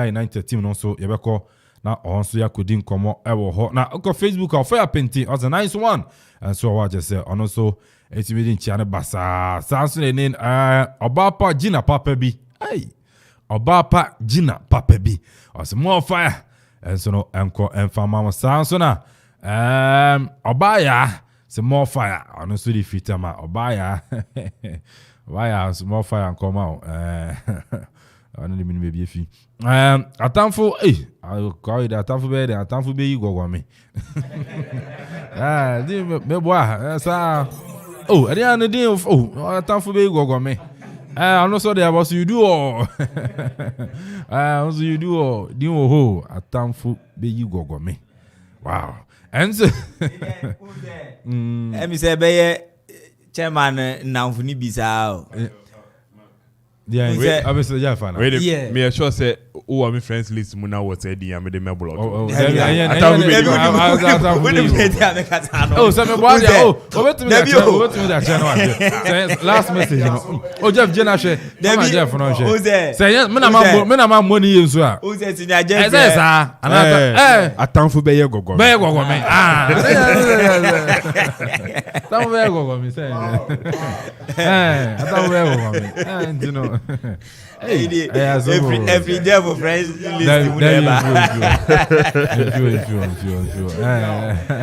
United team no so you be ko na on so yakodi nkomo e wo ho na ko Facebook of fire painting as a nice one and so what just say on so yetimi din chia ne basa sanso ne obapa Gina Papa bi obapa Gina Papa bi as more fire. And so no enko enfama sound so na obaya some more fire honestly the fit ma obaya some more fire and come out I don't mean maybe if atamfo I call it atamfo be there atamfo be you go me me boy sa at the end of the day atamfo be you go me I'm not so there, but you do all. Also you do all. Do ho a time for be you go me. Wow. And so me say be chairman now for ni bisa. Yeah, obviously yeah fan. Wait, me sure say who are my friends list muna what say the am the me blog. Oh, so me boy over to me that last message Jeff Jenna share Jeff no share say me na ma money yin so a o say tinya Jeff say sa anata atamfo be ye gogo me atamfo be ye gogo me say atamfo be ye gogo me you know every day for friends list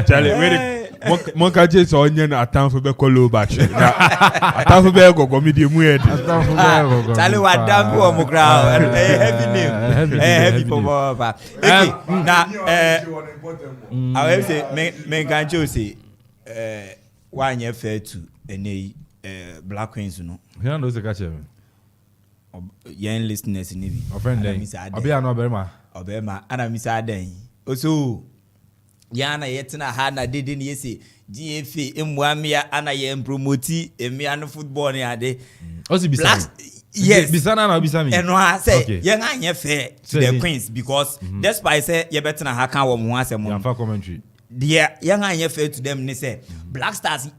Charlie, wait. Monka just onion atamfo be call back. Atamfo be gogo me dey mu head. Charlie wa damn for mo crowd. Heavy name. Heavy for papa. Now I will say men can just say one year fair to any Black Queens no. He knows the catch him. Young listeners in Offend them. Obia no berma. Obema ana misa den. Also yana yetina ha na dede ne yesi GFA emwamia ana ye promoti emia no football ne ade Osi bisa. Yes. Bisana na bisami. And I say, young and fair to the Queens because despite say you better not have come once a month. Commentary. Dear young and fair to them, they say Black Stars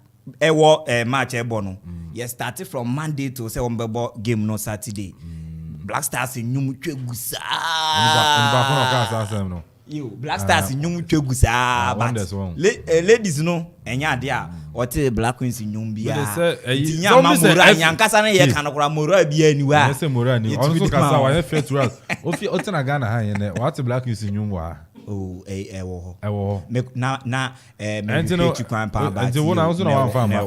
a war match a bono. You started from Monday to say on game no Saturday. Black Stars in New Gusa. You Black Stars in New Gusa. Ladies no, and ya dear, or tell Black Queens in Yumbia. Yankasana Yakanakura Mura be anywhere. I say Morani. Also, Kasa, I fair to us. If you Otana Ghana, and what's a Black Queens in Yumwa? Oh, Now, and you know, until one house on farmer.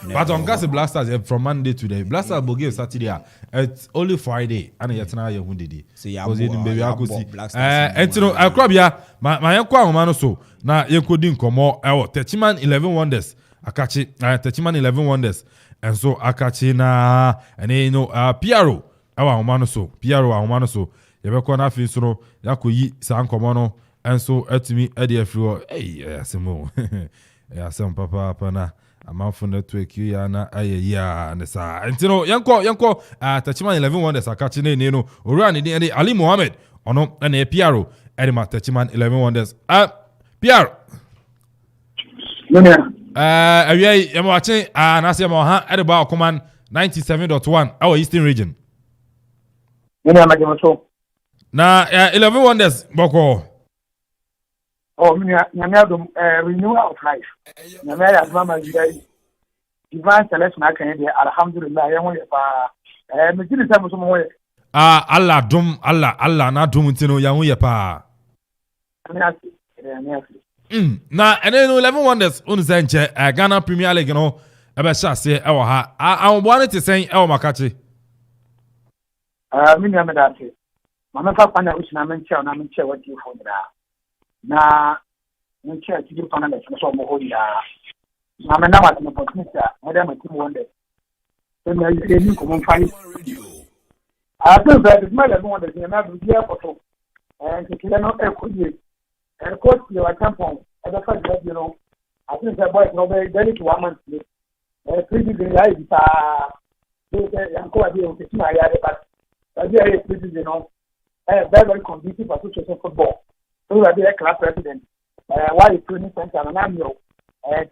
But on Gas Blasters from Monday to the Blasters will give Saturday. It's only Friday, and yet now you're wounded. So, yeah, baby, I could see. And you know, I crab ya, my uncle man so. Now you couldn't come more. Techiman 11 Wonders. Akachi, Techiman 11 Wonders. And so Akachi na, and you know, Piaro, our man so. Piaro, our man so. You be going to feel so. You could eat some common. And so at me Eddie Flo, hey, Samo. Yeah, some papa pana. I'm out from the tweak you na yeah and the sa. And you know, Yanko, Techiman 11 Wonders are catching in, you know, Urani and Ali Mohammed, or no, and a Piaro, Edima Techiman 11 Wonders. Piaro. I'm watching and I say Moha at about command 97.1, our Eastern region. Now, 11 Wonders, Boko. Oh, renewal of life. Nyamia mama jidai. Divine selection akanye alhamdulillah yanwo yepa. Me tiri se muso mo ye. Allah dum Allah na dum ntino yanwo yepa. Na ene no 11 Wonders unu se nche Ghana Premier League no e be sha se e wo ha. Awon ne te sen e wo makachi. Me nyame da se. Mama fa kwanya usina menche na menche wati fo dra. Na menche ati di pana da so mo ho ya. Na me na ma te opportunity a mo da ma team Wonders. So me yi ni ko mo fa ni. So that is my 11 Wonders na do dia photo. And to no e ko ye. And coach you are tampon. And the fact that you know I think the boy no be very to 1 month. Previous year is yanko abi o ti ma ya but that year previous you know very conducive association football. So we are the club president. Why is training center and I'm your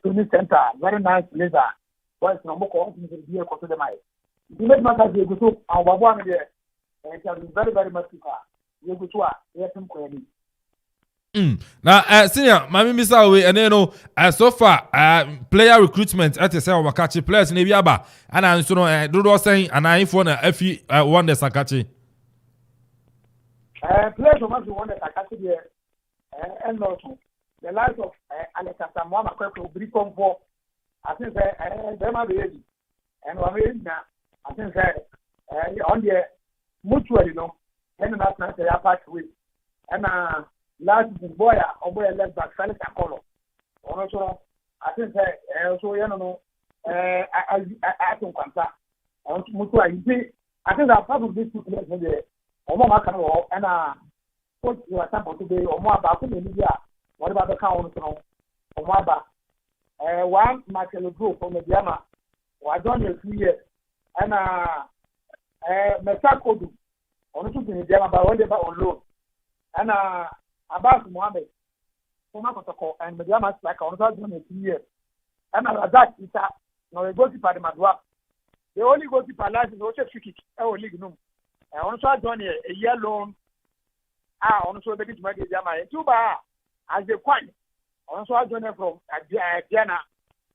training center, very nice laser. Why is number called to be a quarter of the mile? You make my cousin go to our one there and tell you very much. You go to yes, I'm query. Now, senior, Mami Misa we and you know, so far, player recruitment at the same Wakachi players in Ibiaba, and I'm so no, do saying, and I phone a few Wonders Sakachi. Players of Wonders Sakachi here. And also the life of Alexander Mwama Kweko Bricom for I think they might be ready. And I think on the mutual, you know, and that's not the apart with. And last boy left back Felix Akolo. Also, I think so you know I think mutual. I think that part of this two players there. Omama can walk and coach you are sample today or more about Media. What about the count or more about one Michael Group from the Diama or I don't know 3 years and Mesako on to the Diama by one day on loan and Abbas Mohammed from Makotoko and the Diama like on 3 years and that is no a goalkeeper the Madua. The only goalkeeper life is also free kick our league no. I also done a year loan. Also the bit my Diama Tuba as a coin. Also I joined from Diana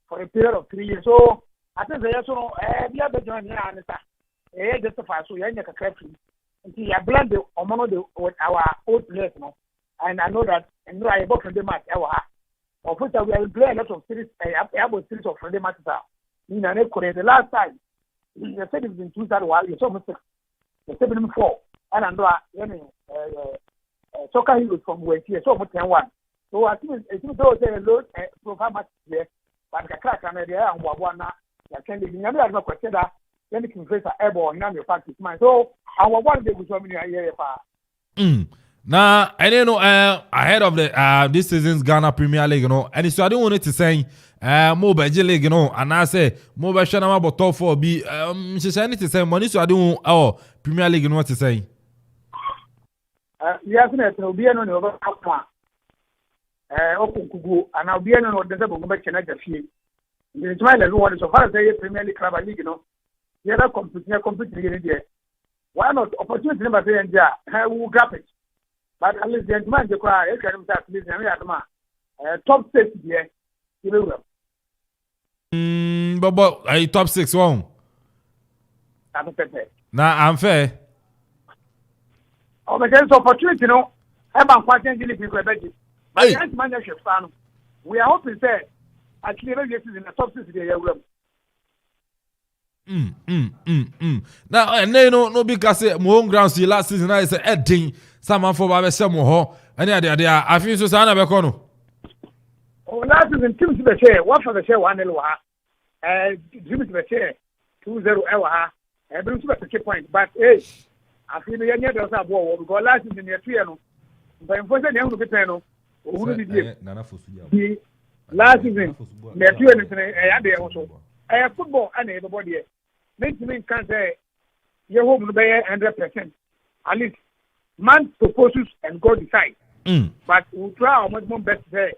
for a period of 3 years. So I think they also the other join here and justify so you're a country. Until you blend the among our old players now. And I know that and I bought from the match our of which we have played a lot of series about series of friendly matches. In an equal the last time you said it's been 2001, you saw mistake. The 74 and I soccer heroes from West here, so much 1. So I think those a load profile match there, but the crack and there and one can be never no question that then you can face a airborne and your practice mind. So our one day was so many a year. Now, and you know, ahead of the this season's Ghana Premier League, you know, and so I don't want it to say, more by League, you know, and I say more by Shanama, but top 4 be, she said to say money, so I don't Premier League, you know what to say. Yes, no, be an over Okukugu, and I'll be an order to go back to the field. The Israel everyone so far as the Premier League Club League, you know, the other competing there. Why not opportunity number 3 and there, who grab it? But at least the gentleman, the cry, I can't start listening. Top 6 here, you know. But top 6 one. I'm fair. Now, I'm fair. Oh, but there's opportunity, you know. I'm quite angry if you go back. But the management fan, we are hoping that actually every year in the top 6 here. Now, and then no because my own grounds last season I said heading someone for Baba Samuho and yeah, I feel so sana bekono. Oh, last season teams the share, what for the share 1-0 Jimmy the share 2-0 hour, and brings to the point. But hey, I feel the year does have war because last season near 3 but unfortunately, you have to get who did the last season near 2 and also. Football and everybody makes me can't say your home will be 100%. At least man proposes and God decides. But we try our much more best to say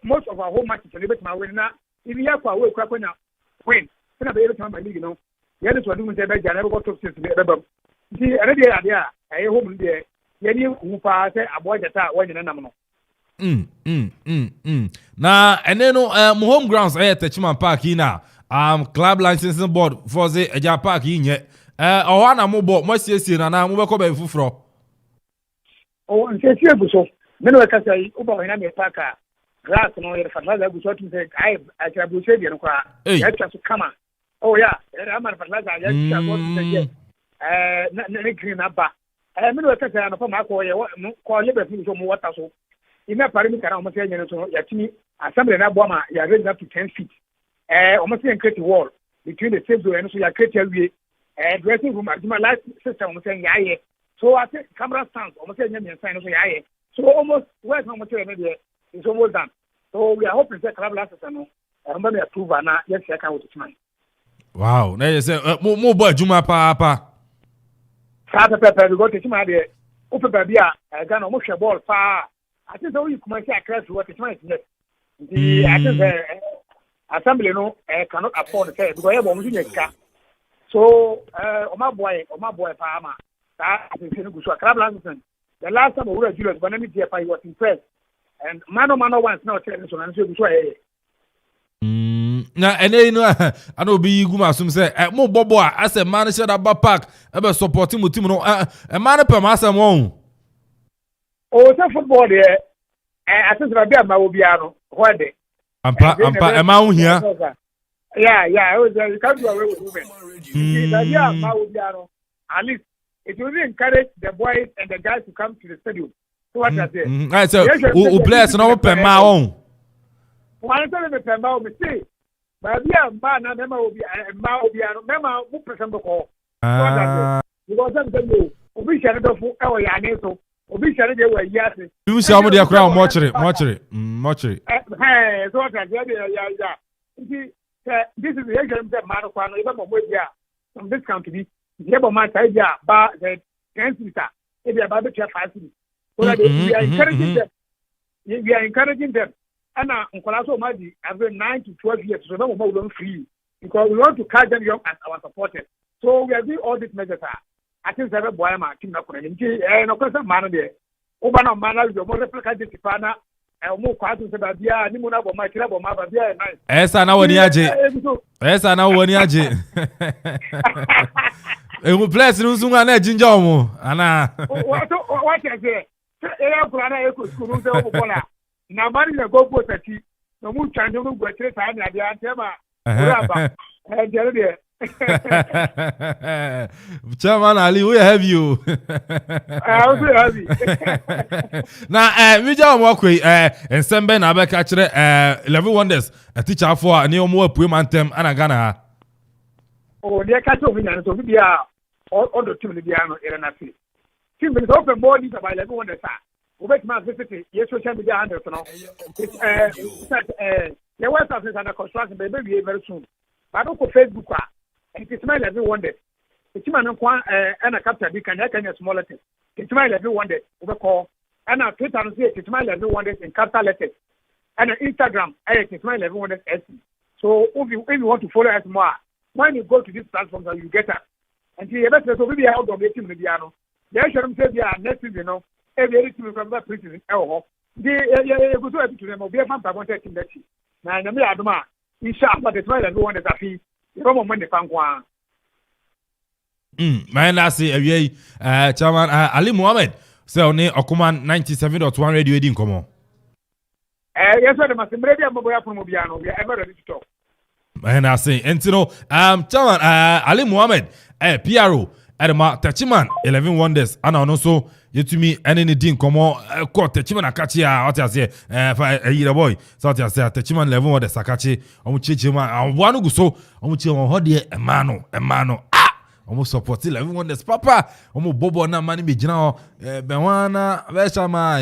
most of our home matches are a little bit my winner. If you have a way to win, then I'll be able to my league, you know. The others were doing the best, I never got to see the see, already idea, I home there. You who pass a boy that are winning a number. Now, and then my home grounds at Techiman Park in club licensing board for the Eja Park in yet. One mobile, much yes, and I'm over Fufro. Oh, and say, so many of us say, Uber and Parker, grass and all your father, which what you say, I can be said, you cry. Yes, to come on. Oh, yeah, I'm a father, yes, green up. And many of us say, I'm a call liberty from what so. In that parameter, I'm saying, Yatini, assembly and Abama, you are raised up to 10 feet. Almost create a wall between the safe zone and so you create a dressing room, my life system, I'm saying, yeah. So I think camera stands, almost saying, sign of yeah. So almost, where's how much it's almost done. So we are hoping that club last season, I'm going to approve and yes, I can with mine. Wow, now you say, more boy, Juma Papa. Sata Pepper, we go to Juma there. Open baby, I got almost a ball far. I think all you come and say, I crash what is mine. The I think assembly no cannot afford to say because I want to car. So, my boy, Palmer, that is in Club Lansing. The last time we were Julius, but let me see if I was impressed. And Mano once now telling us on the now, and then I know be Guma some say, more Bobo, I said, manager that park, ever supporting with Timo, a man per master won't. Oh, it's a football there. I think I'll be at Maobiano. What day? I'm out here. Yeah, I was there. You can't do away with women. Yeah, Maobiano. At least it will encourage the boys and the guys to come to the stadium. So what I say? I said, who bless no open my own. One time the Pemba will say, but yeah, man, I never will be a Maobiano. Member who present the call. Because I'm telling you, we shall not for our Yaneso. Obi share dey were yes. You say am dey crown mortuary. So what I say yeah. This is the exam that man kwa no even mo dia. Some discount to be. The man say dia ba the 10 seater. If you about to 5 seater. So that we are encouraging them. We are encouraging them. And Nkola so maji every 9 to 12 years so no more free because we want to catch them young as our supporters. So we are doing all these measures. I think that boy ma team na kuna nti no kwese man de oba na man na mo replica de tipana mo kwa to se ba bia ni mo na bo ma kira bo ma ba bia e nice esa na woni age e mo place no sunga na jinja omo ana what I say e kura na e ko skuru se o bola na mari na go go tati no mu chanjo go go tire sa na dia antema ora ba e jere de Chairman Ali, we have you. I will be happy. Now, we just walk away. And some Ben Abe catch 11 wonders. A teacher for a new more Pumantem and a Ghana. Oh, they catch over here. So we are all the two Libiano Erenasi. team is open more news about 11 wonders. Obey my visit your social media handles now. The website is under construction, but maybe very soon. But don't go Facebook, and it's my 11 wonders. It's my and a capture, you can a small letter. It's my 11 wonders, overcall, and our Twitter and say it's my 11 wonders in capital letters. And on Instagram, it's my 11 wonders. So if you want to follow us more, when you go to this platform, you get us. And you better so we out of the team, the piano. There should say, yeah, next week, you know, every team from that prison. Oh, they go to them, be a man, I wanted to let you. Now, I'm not Adama. We shall, but it's my 11 wonders. I feel the Roman when they found one. Man, I say, Chairman Ali Mohammed, so ne Okuman 97.1 radio didn't come on. Yes, sir, must maybe I'm aware from Mobiano. We are ever ready to talk. And I say, and you know, Chairman Ali Mohammed, PRO, Edema, Tachiman, 11 Wonders, and also, you to me, and any didn't come on, caught Tachiman Akachia, what I say, for a year boy, so I say, Tachiman 11 Wonders, Sakachi, on Chichima, and one who so, on which you are a mano. Almost support 11 Wonders, Papa. Almost Bobo na money be now. Bewana, Beshama.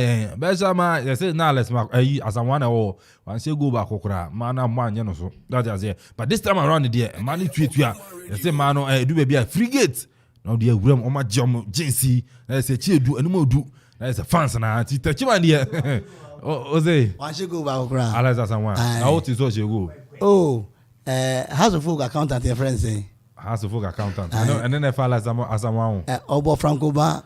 They say now let's mark. As I want to once you go back, Okra, man, you know so. That's just it. But this time around, the money tweet ya. They say mano, do be a frigate. Now the William Oma Jom Jinsi. They say chill do and more do. That's a fancy now. It's touch man here. Ose. Once you go back, Okra. Alas, as I want. Now what is what you go? Oh, House of Folk accountant, your friends say. House of Folk accountant. And then I fall as a one. Obo Franco Ba.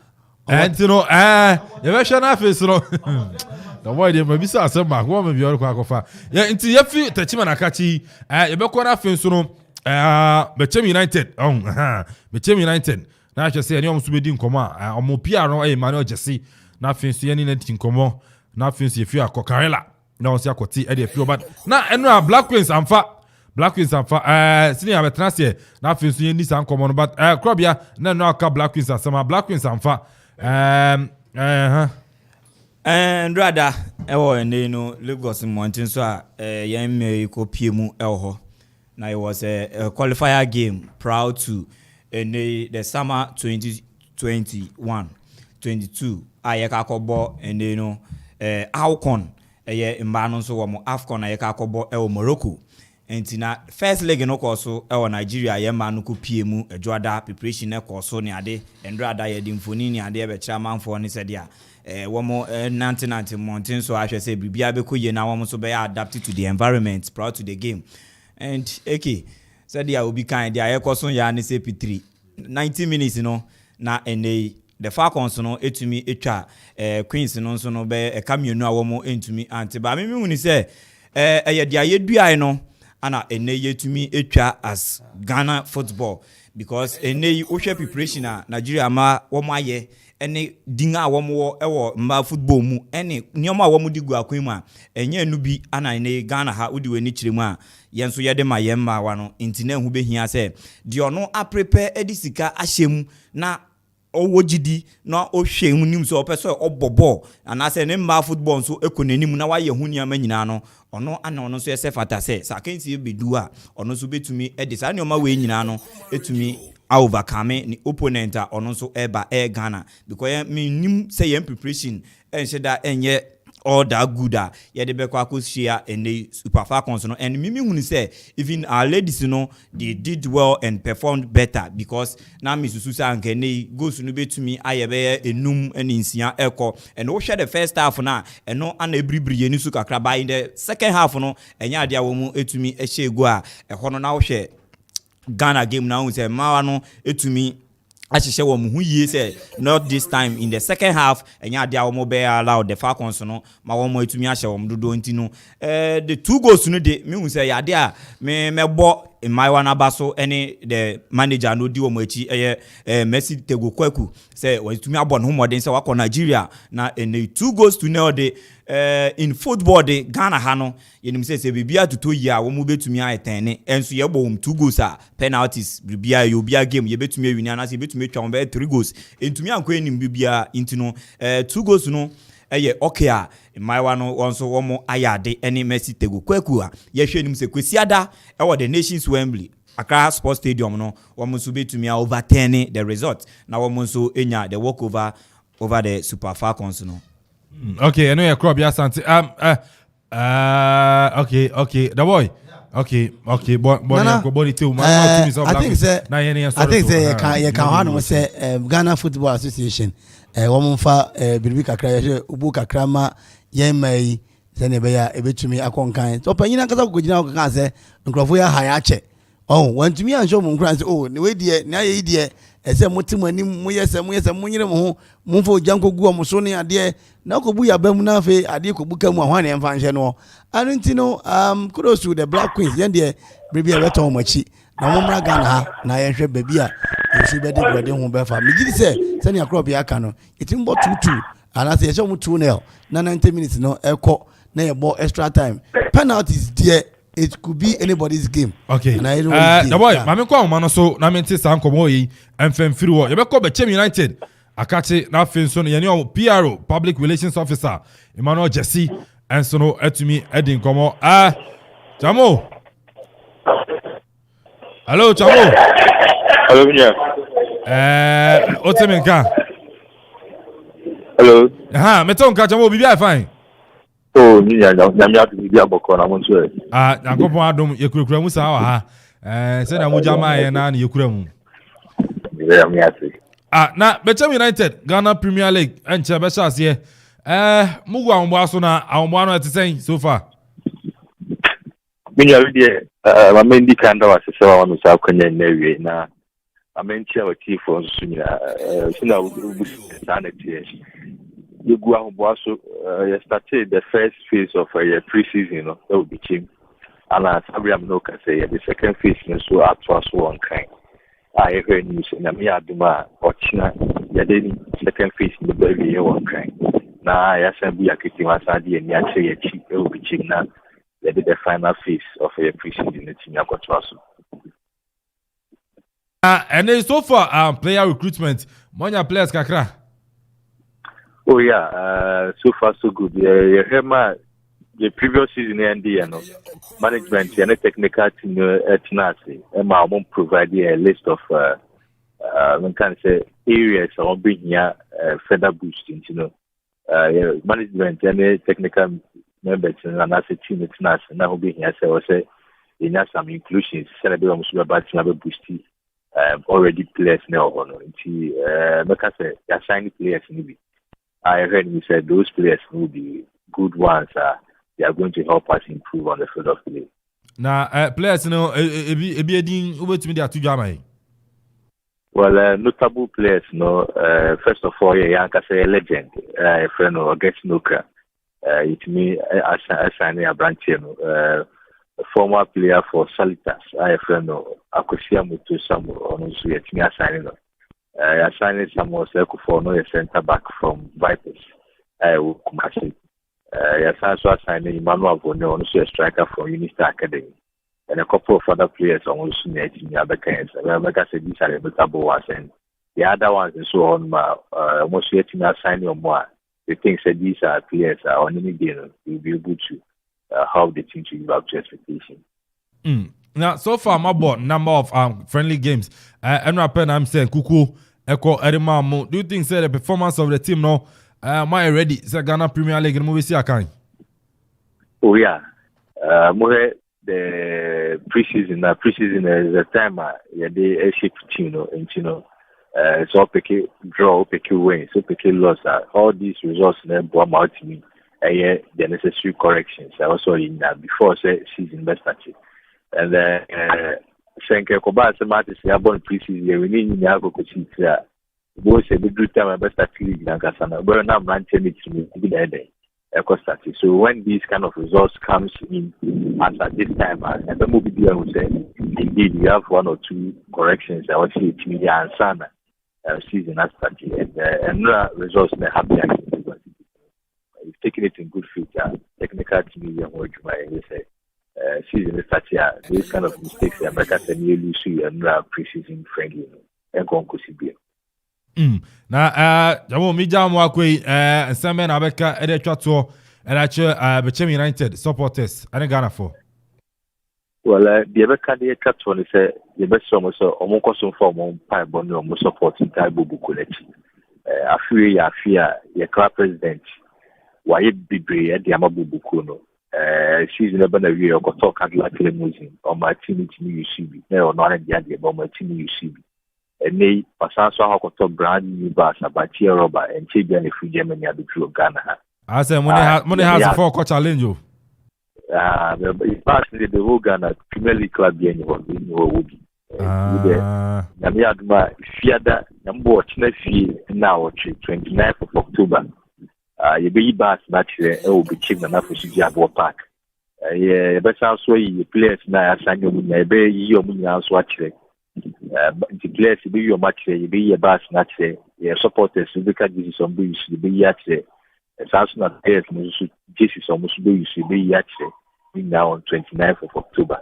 And you know, you ever show enough is no. The boy, they may be so as a back. What may be your quack. Yeah, into your feet, the Chimana Kachi. You better go after so no. Bechem United. Bechem United. Now I just say, any almost be doing coma. Or Piano, Manuel Jesse. Nothing see anything come. Nothing see if you are Cocarella. No, see a coti, Eddie, but now, and Black Queens, I'm fat. Black Queens and senior veterans here. Now, if you see this uncommon, but Crobia, no, Black Queens and some Black Queens and and rather, and they know Lagos Mountain, so young me copy mu elho. Now it was a qualifier game, proud to the summer 2021, 22. Ayaka and they know Alcon, a man so Afcon, Ayaka El Morocco. And na first leg no koso e Nigeria ye ma no ko pie mu adwoada preparation e koso ne ade endrada ye dimfoni ne ade e be kira manfo ne sede a womo 99 mountain so ahwe say bibia be ko ye na womo so be adapted to the environment prior to the game. And said dia obi kan dia ye koso ya ne say P3 90 minutes no na ene the Falcons no etumi etwa Queens no so no be e kamienu a womo entumi ante ba me hu ni say ye dia ye duai no ana ene yetumi etwa as Ghana football because ene ohwe preparation na Nigeria ma womo aye ene dinga womo ewo mba football mu ene nioma womo digu akwan mu a enye anu bi ana ene Ghana ha udi weni kiremu a yenso yede ma yemma wa no intine hu behia se de ono a prepare edisika ahyem na owo gidi na ohwe hu nim so opeso obobo ana se ne mba football so ekonanim na waye hu niama nyina no ono ana ono so yese fata se sakensi ebedu a ono so betumi edisa ne oma we nyina no etumi overcome ni opponent a ono so eba Ghana because me nim say yen preparation ensheda enye all that good ye de be kwa share and the Super Falcons no and mimi hunu say even our ladies no they did well and performed better because na misusu say anke ne goes no betumi ayebe enum and insia eko and wo share the first half na and no ana ebribri ni su kakra by in the second half no enya ade awo mu etumi ehye ego a eho no na wo hwe Ghana game na wo say mawa no etumi Ashishe wo mu huye say not this time in the second half enya dia wo mo be allow the Falcons no ma wo mo etumi ahye wo dodo nti no the two goals no de me hu say ya dia me mebo my one abaso any the manager no di wo mo echi Messi Tego Kwaku say wo etumi abon ho modern say wa Nigeria na any 2 goals to nil de in football de Ghana ha no yenim say bibia to ya wo mu betumi ayetene enso ye bo 2 goals penalties bibia ye obia game ye betumi win na say betumi twa 3 goals entumi anko enim bibia intino 2 goals no okay my one also womo ayade any Messi Tego Kwaku ye hwe nim say kwesiada the Nations Wembley Accra Sports Stadium no womo so betumi overturn the result na womo so enya the walkover over the Super Falcons. No. Okay, I know you're crop. Yes, okay. The boy. Okay. Body too. I think say you can handle say Ghana Football Association. Woman fa Bibi kakra ubu kakra ma yemai sene be ya ebetumi akonkan. So panyina kasa ko gina kan say nkrofo ya haya che. Oh, want me and show mo nkran say oh, ne we die na ye die ese motimu ani mo yese nyire mo ho mo fo janko gu mo so ne ade na ko bu ya bam na fe ade ko bu kam ahwan en fa nhye no anunti no kudos to the Black Queens yen de Bibi e beton machi na mo mra Ghana ha na ye hwe baby a yesu be de brode ho be fa me gidi se ne akro bia ka no itim bo 2-2 ana se ye show mo 2-0 na 90 minutes no ekọ na ye bo extra time penalties there. It could be anybody's game. Okay. The boy, mami kwa umano so na mente sa nkomo yi emfem firi wo. Ye be ko Bechem United. Akache na finso no ye ne PRO, Public Relations Officer, Emmanuel Jesse enso no etumi edi nkomo. Chamo. Hello Chamo. Hello Minya. Otemenka. Hello. Metonka Chamo bibi ai fine. Oh, Minya nyamya tu bibi aboko na mo nso e. Yankopon adom yekurakura mu sa wa ha. Se na mo jama ye na yekura mu. Na Bechem United Ghana Premier League enche be chance ye. Mugu awombo aso na awombo ano etisen so far. Minya we dey ma mendi kanda wa sese wa no sa kwanya na wie na amenchi wa chief on so nyina sina ubu sana tie. You go out you started the first phase of your pre-season, that would be cheap. And as Abraham no can say the second phase so up to us one kind. I heard news in Amia Duma or China, the second phase in the baby one kind. Now I assume we are getting us idea and say a cheap, it will be cheap now. They did the final phase of your pre-season in China got to us. And then so far, player recruitment, Monya players kakra. Oh yeah, so far so good. The previous season management and the technical team Emma provide a list of one can say areas on being here further boosting, management and the technical members and as a team it's now being here so say in some inclusions Senator about boosting already players now on because assigning players maybe. I heard you said those players will be good ones. They are going to help us improve on the field of play. Now, players, ebi edin ubetumi dia tu jama. Well, notable players, first of all, Yanka say a legend, friend of Getnoka. It me assigning a branch, a former player for Salitas. I friend of Akosia Mutu Samu on Suya assigning. Assigning someone for no center back from Vipers. Kumasi. Also assigning Emmanuel Bono, also a striker from Unista Academy, and a couple of other players on also in the other kinds. Like I said, these are the notable ones, and the other ones and so on. Almost getting assigning on more. The things that these are players are on any day will be able to help the team to live up to expectation. Now, so far, my board number of friendly games. And I'm saying, Kuku. Eko Erimamu. Do you think say the performance of the team now my ready? Say Ghana Premier League movie see akan. Oh yeah. The preseason is a time they shape team so pick draw, pick win, so pick loss. All these results then bomb out to me. The necessary corrections. I also in before say season best started. And then Senke Koba Samati Sabon preseason, we need Yago Cochita. Both a good time, I best actually Nagasana, but now Manchester to Eco started. So when these kind of results comes in at this time, and the movie I would say, indeed, you have one or two corrections. I would say it's media and Sana season has started, and results may happen. You've taken it in good future. Technical team, you might say. Season is such these kind of mistakes the Americans and you lose and pre-season friendly and conclusive. Na jamo mi jamu akwe nsembe na beka ede twato elache Bechem United supporters ane Ghana for. Well, the beka de twato ni say the best so omo koso form on pipe on omo support in Taibo Bukulechi. afie ya afia ya club president waye bibre e de amabubuku no season ebe na wie okoto Cadillac limousine o ma team UCB na o no na dia de bo ma team UCB ene pasanso akoto brand new bus abatie rubber enche bia na free Germany abetru Ghana ha ase money has for coach challenge o the bus the whole Ghana Premier League club bia ni wo bi na mi aduma fiada na mbo china fie na o 29th of October you be bus na chire e obi chief na Fuji Abo Park ye be san so yi players na asanyo mu na be yi omu nyina so achire the players be yi omu achire ye be yi bus na chire ye supporters be ka Jesus on be yi be yi achire san so na players mu so Jesus on so be yi achire now on 29th of October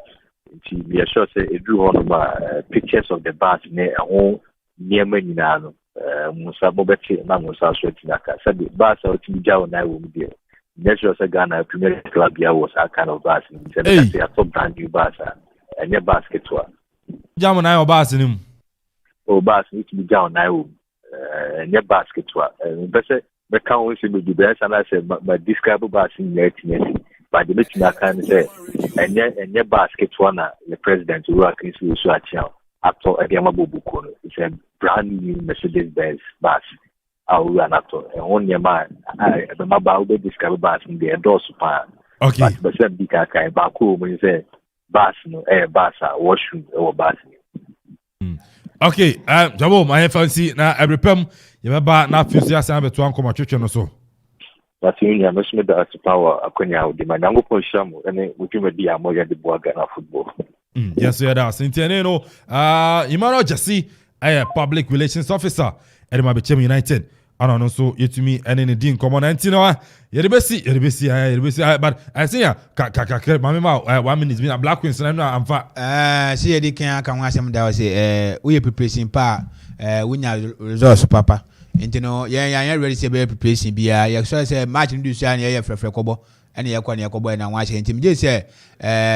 we are sure say it drew on pictures of the bus ne ho near nyina no musa bobeti na musa so tinaka said the bus out to jaw na wo bi natural say Ghana Premier Club here was a kind of bus said they are top brand new bus and your basket wa jam na your bus nim o bus it be jaw na wo and your basket wa be can we see be the and I said but describe bus in there but the meeting can say and your basket one the president who are Kingsley so after Adiamabubuku it's a brand new Mercedes-Benz bus we are not on your man the mobile be discover bus in the endorse pa okay but some big guy back home when you say bus no bus washroom or bus okay jabo my fancy na every pem you remember na fusia san beto anko matwetwe no so but you know me da power akonya odi ma nango pon shamu ene wutuma dia mo ya de boa Ghana football yes yeah that sintiane no Emmanuel Jesse public relations officer at Mabechem United ano no so yetumi ene ne din komo 19 no yerebesi but I say ka mama ma 1 minute be na Black Queens na no amfa see ye di kan aka ho asem da say we preparation pa wunya resource papa intino ya ready say be preparation bia ya so say match ndu so ya frefre kobo ene ya kwa ne kobo na nwa che ntim je say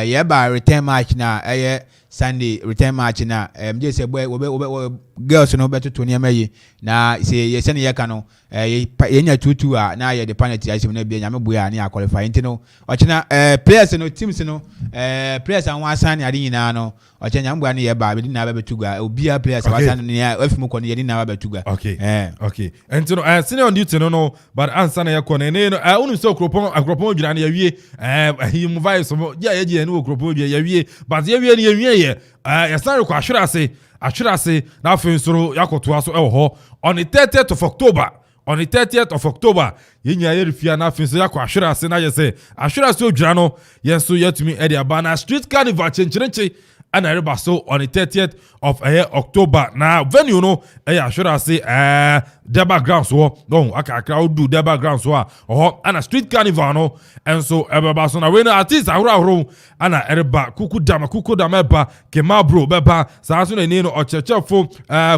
ye ba return match na Sunday return match na mje say boy girls no beto to ne mayi na say ye sene ye ka no ye nya tutu a na ye the penalty asim na bia nyame boya na qualify intino ochina players no teams no players an wasan ade nyina no oche nyame boya na ye ba be na ba betugwa obia players wasan ne afimu ko ne ye na ba betugwa okay intino senior on duty no but answer na ye ko ne no unu so akropon dwira na ye wie he move so ye je ne akropon dwira ye wie but ye wie ne ye wie ye san ko ahwerase na afensoro yakoto aso ho on the 30th of October yenya yerifia na afensoro yakọ ahwerase na ye say ahwerase odwira no yenso yatumi e de abana street carnival chenchereche ana reba so on the 30th of October na venue no ahwerase Deba grounds wo no aka odu Deba grounds wo ana street carnival no enso ebeba so na we no artist ahoro ana ereba kuku dama eba kema bro beba sa so na ni no ochechefo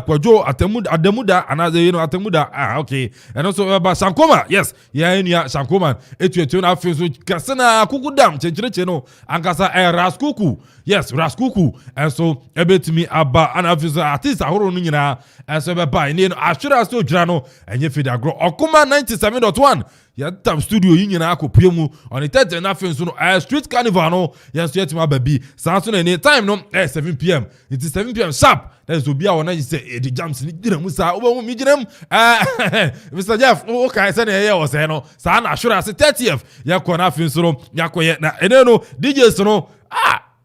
kwajo ademuda ana ze no atemuda okay and so eba Sankoma yes ya Sankoma etu na afenso kasana kuku dam chenchereche no ankasa Raskuku yes Raskuku enso ebetimi aba ana afenso artist ahoro no nyina enso beba ni no ahwera so no enye fida gro okuma 97.1 ya tam studio yinyina akopue mu on the 30th na fenso no street carnival no yes yet ma baby sanso na time no 7 p.m. it is 7 p.m. sharp that is obi a wona say the jams ni gina mu sa obo mu mi gina mu Mr. Jeff okay say na ye o say no sa na sure as 30th ya ko na fenso no ya ko ye na ene no DJs no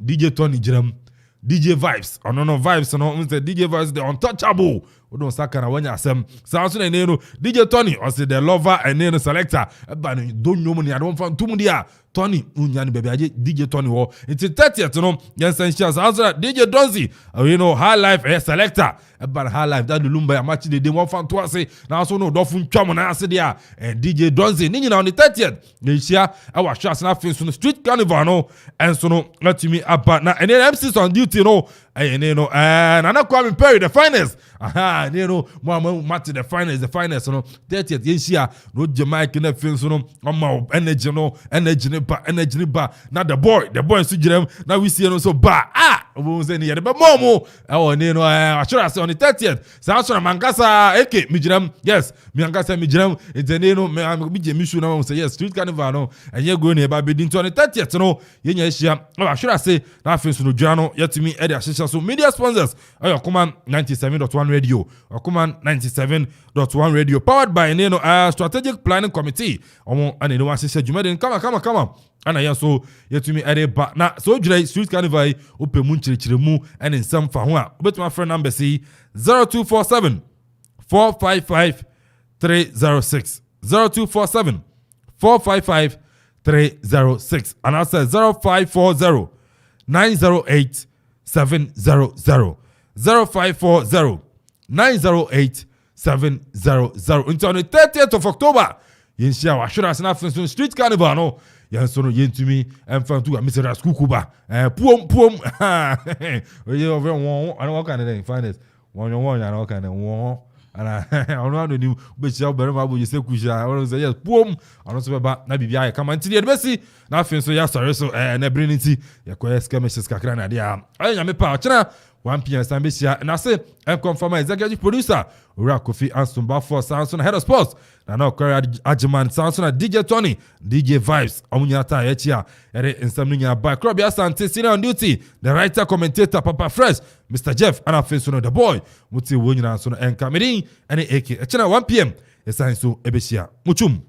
DJ Tony Jiram DJ Vibes no Vibes no say DJ Vibes the untouchable don't sakana wanya asem sanso na neno DJ Tony or say the lover and neno selector ba don't know money I don't fan tumu dia Tony unyani baby aje DJ Tony wo it's 30th no yes chance also DJ Donzi you know high life selector ba high life that lumba ya match de one fan to say na so no do fun twam na ase dia DJ Donzi ni nyina on the 30th na shia awa shas na fin so street carnival no and so no let me aba na and MCs on duty no no Nana Kwame Perry the finest no match the finest no 30th yensia no Jamaica na fin so no energy ba na the boy so jirem na we see no so ba obo se ni ye be momo e ni no assurance on the 30th sa so na mankasa eke mijiram yes mankasa mijiram etene no me je misu na say yes street carnival no enye go na ba be din to on the 30th no ye nya hia assurance na afi so no dwa no yetimi e de ahyehyɛ so media sponsors Okuman 97.1 radio Okuman 97.1 radio powered by Neno strategic planning committee omo ane no ahyehyɛ dwumaden kama ana ya so yetumi ere ba na so dwere street carnival opemu nkyerɛkyerɛmu ene nsɛm fa ho a obetuma friend number si 0247 455 306 0247 455 306 and I said 0540 908 700 0540 908 700 until the 30th of October yenshia wa shura sana fun street carnival no yenso no yentumi emfa tu Mr. Skukuba puom oye over won ana what kind of finance won ana what kind of won ana ono no ni be chia obere ma bo yese kusha ono say yes puom ono so beba na bibia kama ntidi de besi na afin so ya sorry so na brinity ya ko skirmishes kakra na dia anya me pa chena 1 p.m. Sambisia and I say I'm confirm executive producer Ura Kofi Ansumba for Samson head of sports na no Korea Ajiman Samson DJ Tony DJ Vibes Omunyata Echia ere insomnia by Krobia Sante senior on duty the writer commentator Papa Fresh Mr. Jeff and Afinso the boy Muti Wonyina so en Cameroon and AK echena 1 p.m. Esanso Ebesia Muchum